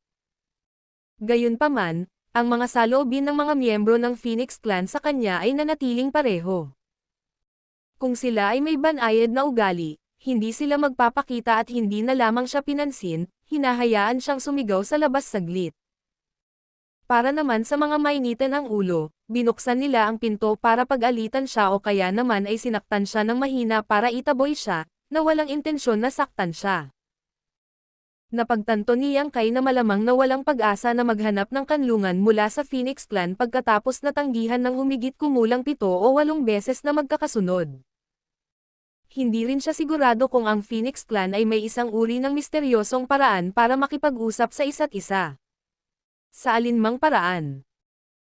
Gayunpaman, ang mga saloobin ng mga miyembro ng Phoenix Clan sa kanya ay nanatiling pareho. Kung sila ay may banayad na ugali, hindi sila magpapakita at hindi na lamang siya pinansin, hinahayaan siyang sumigaw sa labas saglit. Para naman sa mga mainitan ang ulo, binuksan nila ang pinto para pag-alitan siya o kaya naman ay sinaktan siya ng mahina para itaboy siya, na walang intensyon na saktan siya. Napagtanto ni Yang Kai na malamang na walang pag-asa na maghanap ng kanlungan mula sa Phoenix Clan pagkatapos natanggihan ng humigit kumulang 7 o 8 beses na magkakasunod. Hindi rin siya sigurado kung ang Phoenix Clan ay may isang uri ng misteryosong paraan para makipag-usap sa isa't isa. Sa alinmang paraan.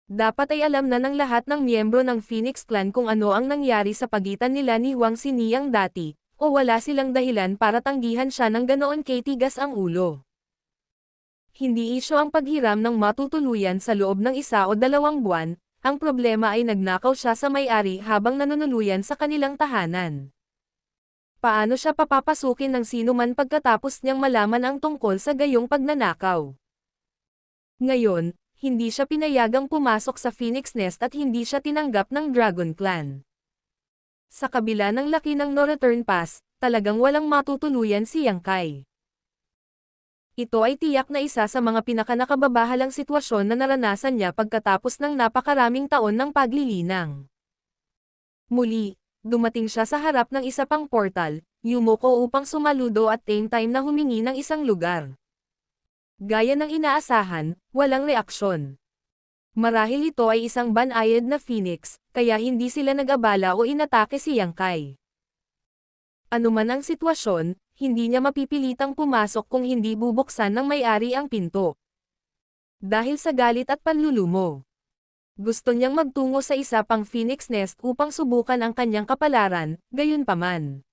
Dapat ay alam na ng lahat ng miyembro ng Phoenix Clan kung ano ang nangyari sa pagitan nila ni Huang Xiniyang dati, o wala silang dahilan para tanggihan siya ng ganoon kay tigas ang ulo. Hindi isyo ang paghiram ng matutuluyan sa loob ng 1 o 2 buwan, ang problema ay nagnakaw siya sa may-ari habang nanunuluyan sa kanilang tahanan. Paano siya papapasukin ng sino man pagkatapos niyang malaman ang tungkol sa gayong pagnanakaw? Ngayon, hindi siya pinayagang pumasok sa Phoenix Nest at hindi siya tinanggap ng Dragon Clan. Sa kabila ng laki ng no-return pass, talagang walang matutuluyan si Yang Kai. Ito ay tiyak na isa sa mga pinakanakababahalang sitwasyon na naranasan niya pagkatapos ng napakaraming taon ng paglilinang. Muli, dumating siya sa harap ng isa pang portal, yumuko upang sumaludo at same time na humingi ng isang lugar. Gaya ng inaasahan, walang reaksyon. Marahil ito ay isang banayad na phoenix, kaya hindi sila nag-abala o inatake si Yang Kai. Ano man ang sitwasyon, hindi niya mapipilitang pumasok kung hindi bubuksan ng may-ari ang pinto. Dahil sa galit at panlulumo. Gusto niyang magtungo sa isa pang Phoenix Nest upang subukan ang kanyang kapalaran, gayunpaman.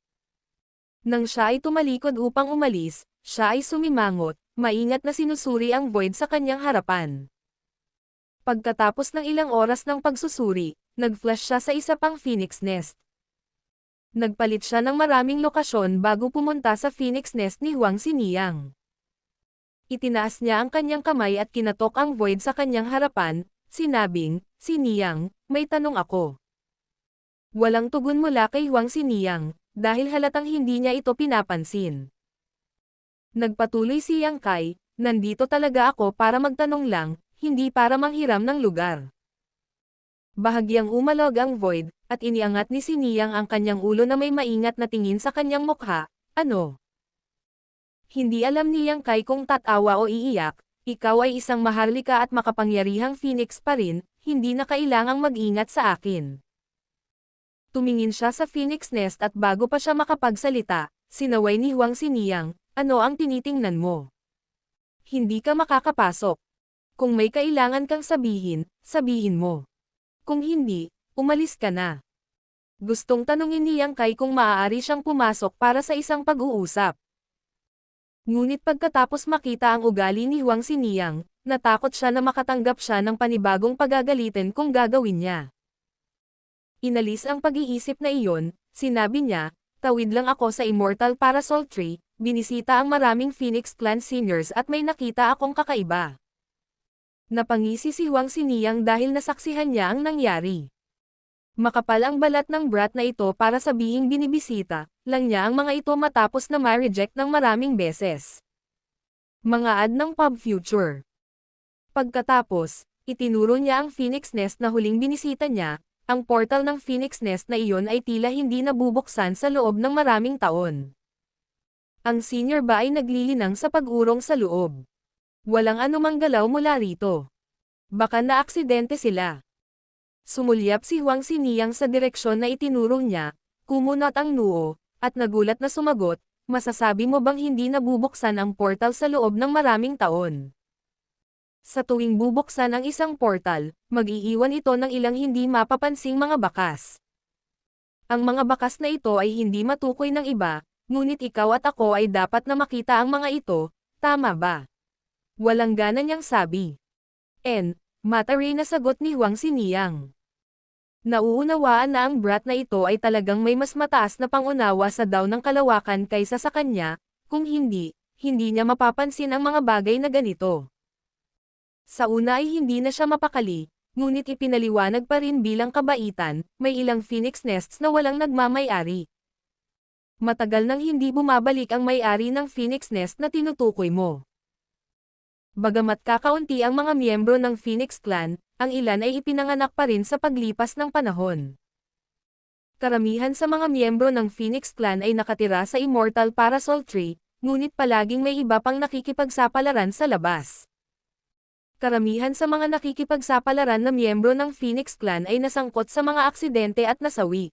Nang siya ay tumalikod upang umalis, siya ay sumimangot, maingat na sinusuri ang void sa kanyang harapan. Pagkatapos ng ilang oras ng pagsusuri, nag-flash siya sa isa pang Phoenix Nest. Nagpalit siya ng maraming lokasyon bago pumunta sa Phoenix Nest ni Huang Xiniyang. Itinaas niya ang kanyang kamay at kinatok ang void sa kanyang harapan, sinabing, "Xiniyang, may tanong ako." Walang tugon mula kay Huang Xiniyang, dahil halatang hindi niya ito pinapansin. Nagpatuloy si Yang Kai, "Nandito talaga ako para magtanong lang, hindi para manghiram ng lugar." Bahagyang umalog ang void, at iniangat ni Xiniyang ang kanyang ulo na may maingat na tingin sa kanyang mukha. "Ano?" Hindi alam ni Yang Kai kung tatawa o iiyak, "Ikaw ay isang maharlika at makapangyarihang phoenix pa rin, hindi na kailangang mag-ingat sa akin." Tumingin siya sa Phoenix Nest at bago pa siya makapagsalita, sinaway ni Huang Xiniyang, "Ano ang tinitingnan mo? Hindi ka makakapasok. Kung may kailangan kang sabihin, sabihin mo. Kung hindi, umalis ka na." Gustong tanungin ni Yang Kai kung maaari siyang pumasok para sa isang pag-uusap. Ngunit pagkatapos makita ang ugali ni Huang Xiniyang, natakot siya na makatanggap siya ng panibagong pagagalitin kung gagawin niya. Inalis ang pag-iisip na iyon, sinabi niya, "Tawid lang ako sa Immortal Parasol Tree, binisita ang maraming Phoenix Clan seniors at may nakita akong kakaiba." Napangisi si Huang Xiniyang dahil nasaksihan niya ang nangyari. Makapal ang balat ng brat na ito para sabihing binibisita lang niya ang mga ito matapos na ma-reject ng maraming beses. Mga ad ng Pub Future. Pagkatapos, itinuro niya ang Phoenix Nest na huling binisita niya. Ang portal ng Phoenix Nest na iyon ay tila hindi nabubuksan sa loob ng maraming taon. Ang senior ba ay naglilinang sa pag-urong sa loob? Walang anumang galaw mula rito. Baka naaksidente sila. Sumulyap si Huang Xiniyang sa direksyon na itinuro niya, kumunot ang noo, at nagulat na sumagot, "Masasabi mo bang hindi nabubuksan ang portal sa loob ng maraming taon?" Sa tuwing bubuksan ang isang portal, mag-iiwan ito ng ilang hindi mapapansing mga bakas. Ang mga bakas na ito ay hindi matukoy ng iba, ngunit ikaw at ako ay dapat na makita ang mga ito, tama ba? Walang gana niyang sabi. Mataray na sagot ni Huang Xiniyang. Nauunawaan na ang brat na ito ay talagang may mas mataas na pangunawa sa daw ng kalawakan kaysa sa kanya, kung hindi, hindi niya mapapansin ang mga bagay na ganito. Sa una ay hindi na siya mapakali, ngunit ipinaliwanag pa rin bilang kabaitan, may ilang Phoenix Nests na walang nagmamay-ari. Matagal nang hindi bumabalik ang may-ari ng Phoenix Nest na tinutukoy mo. Bagamat kakaunti ang mga miyembro ng Phoenix Clan, ang ilan ay ipinanganak pa rin sa paglipas ng panahon. Karamihan sa mga miyembro ng Phoenix Clan ay nakatira sa Immortal Parasol Tree, ngunit palaging may iba pang nakikipagsapalaran sa labas. Karamihan sa mga nakikipagsapalaran na miyembro ng Phoenix Clan ay nasangkot sa mga aksidente at nasawi.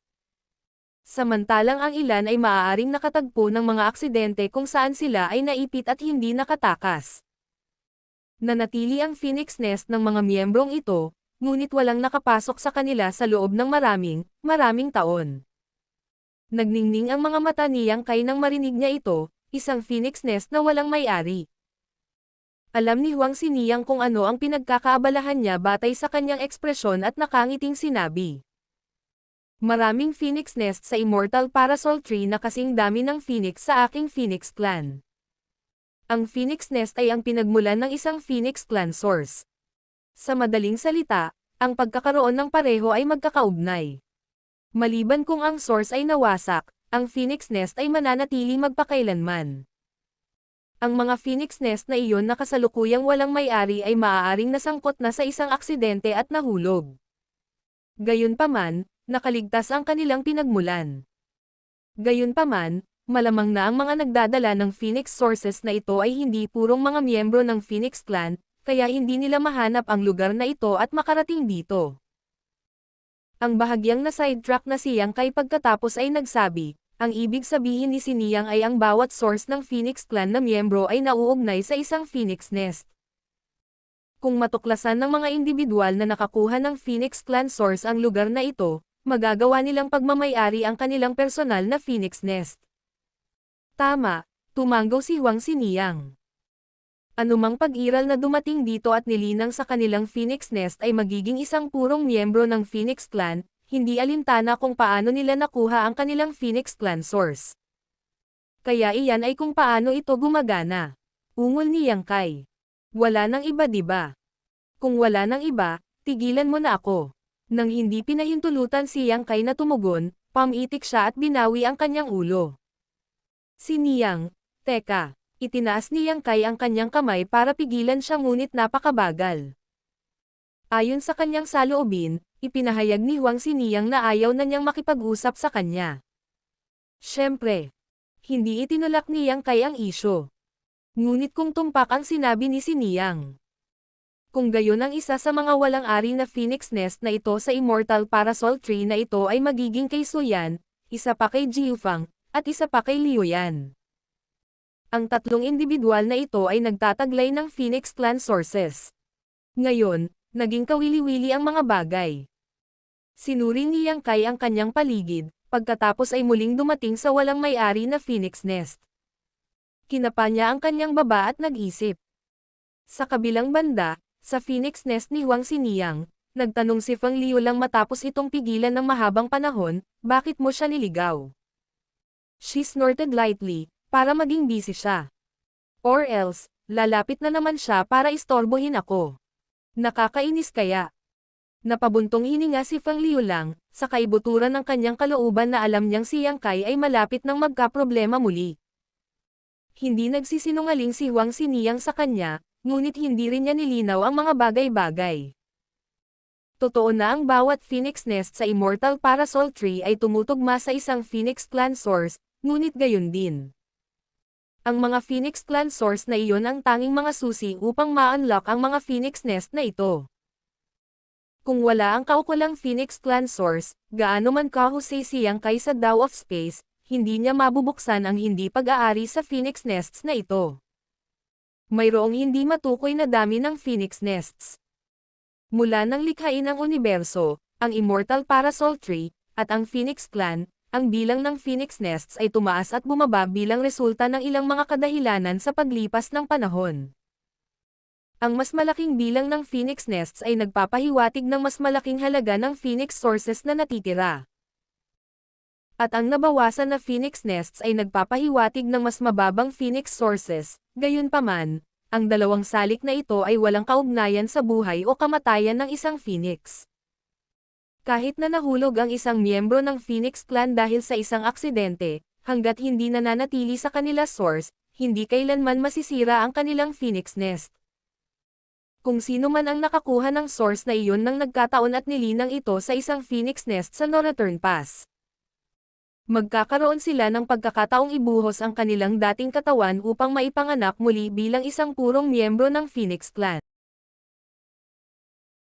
Samantalang ang ilan ay maaaring nakatagpo ng mga aksidente kung saan sila ay naipit at hindi nakatakas. Nanatili ang Phoenix Nest ng mga miyembrong ito, ngunit walang nakapasok sa kanila sa loob ng maraming taon. Nagningning ang mga mata ni Yang Kai nang marinig niya ito, isang Phoenix Nest na walang may-ari. Alam ni Huang Xiniyang kung ano ang pinagkakaabalahan niya batay sa kanyang ekspresyon at nakangiting sinabi. Maraming Phoenix Nest sa Immortal Parasol Tree na kasing dami ng Phoenix sa aking Phoenix Clan. Ang Phoenix Nest ay ang pinagmulan ng isang Phoenix Clan source. Sa madaling salita, ang pagkakaroon ng pareho ay magkakaugnay. Maliban kung ang source ay nawasak, ang Phoenix Nest ay mananatili magpakailanman. Ang mga Phoenix Nest na iyon na kasalukuyang walang may-ari ay maaaring nasangkot na sa isang aksidente at nahulog. Gayunpaman, nakaligtas ang kanilang pinagmulan. Gayunpaman, malamang na ang mga nagdadala ng Phoenix sources na ito ay hindi purong mga miyembro ng Phoenix Clan, kaya hindi nila mahanap ang lugar na ito at makarating dito. Ang bahagyang na sidetrack na si Yang Kai pagkatapos ay nagsabi, ang ibig sabihin ni Siniyang ay ang bawat source ng Phoenix Clan na miyembro ay nauugnay sa isang Phoenix Nest. Kung matuklasan ng mga individual na nakakuha ng Phoenix Clan source ang lugar na ito, magagawa nilang pagmamay-ari ang kanilang personal na Phoenix Nest. Tama, tumanggaw si Huang Xiniyang. Anumang pag-iral na dumating dito at nilinang sa kanilang Phoenix Nest ay magiging isang purong miyembro ng Phoenix Clan, hindi alintana kung paano nila nakuha ang kanilang Phoenix Clan source. Kaya iyan ay kung paano ito gumagana. Ungol ni Yang Kai. Wala nang iba diba? Kung wala nang iba, tigilan mo na ako. Nang hindi pinahintulutan si Yang Kai na tumugon, pamitik siya at binawi ang kanyang ulo. Si Niyang, teka, itinaas ni Yang Kai ang kanyang kamay para pigilan siya ngunit napakabagal. Ayon sa kanyang saloobin, ipinahayag ni Huang Xiniyang na ayaw na niyang makipag-usap sa kanya. Siyempre, hindi itinulak ni Yang Kai ang isyo. Ngunit kung tumpak ang sinabi ni Xiniyang. Kung gayon ang isa sa mga walang-ari na Phoenix Nest na ito sa Immortal Parasol Tree na ito ay magiging kay Suyan, isa pa kay Jiufang, at isa pa kay Liu Yan. Ang tatlong individual na ito ay nagtataglay ng Phoenix Clan sources. Ngayon, naging kawili-wili ang mga bagay. Sinuri ni Yang Kai ang kanyang paligid, pagkatapos ay muling dumating sa walang may-ari na Phoenix Nest. Kinapa niya ang kanyang baba at nag-isip. Sa kabilang banda, sa Phoenix Nest ni Huang Xiniyang, nagtanong si Feng Liu lang matapos itong pigilan ng mahabang panahon, bakit mo siya niligaw? She snorted lightly, para maging busy siya. Or else, lalapit na naman siya para istorbohin ako. Nakakainis kaya. Napabuntong hininga si Feng Liu lang, sa kaibuturan ng kanyang kalooban na alam niyang si Yang Kai ay malapit ng magkaproblema muli. Hindi nagsisinungaling si Huang Xiniyang sa kanya, ngunit hindi rin niya nilinaw ang mga bagay-bagay. Totoo na ang bawat Phoenix Nest sa Immortal Parasol Tree ay tumutugma sa isang Phoenix Clan source, ngunit gayon din. Ang mga Phoenix Clan source na iyon ang tanging mga susi upang ma-unlock ang mga Phoenix Nest na ito. Kung wala ang kaukulang Phoenix Clan source, gaano man kahusay si Yang Kai sa Dao of Space, hindi niya mabubuksan ang hindi pag-aari sa Phoenix Nests na ito. Mayroong hindi matukoy na dami ng Phoenix Nests. Mula nang likhain ang universo, ang Immortal Parasol Tree, at ang Phoenix Clan, ang bilang ng Phoenix Nests ay tumaas at bumaba bilang resulta ng ilang mga kadahilanan sa paglipas ng panahon. Ang mas malaking bilang ng Phoenix Nests ay nagpapahiwatig ng mas malaking halaga ng Phoenix sources na natitira. At ang nabawasan na Phoenix Nests ay nagpapahiwatig ng mas mababang Phoenix sources, gayunpaman, ang dalawang salik na ito ay walang kaugnayan sa buhay o kamatayan ng isang Phoenix. Kahit na nahulog ang isang miyembro ng Phoenix Clan dahil sa isang aksidente, hanggat hindi nananatili sa kanila source, hindi kailanman masisira ang kanilang Phoenix Nest. Kung sino man ang nakakuha ng source na iyon nang nagkataon at nilinang ito sa isang Phoenix Nest sa No Return Pass. Magkakaroon sila ng pagkakataong ibuhos ang kanilang dating katawan upang maipanganak muli bilang isang purong miyembro ng Phoenix Clan.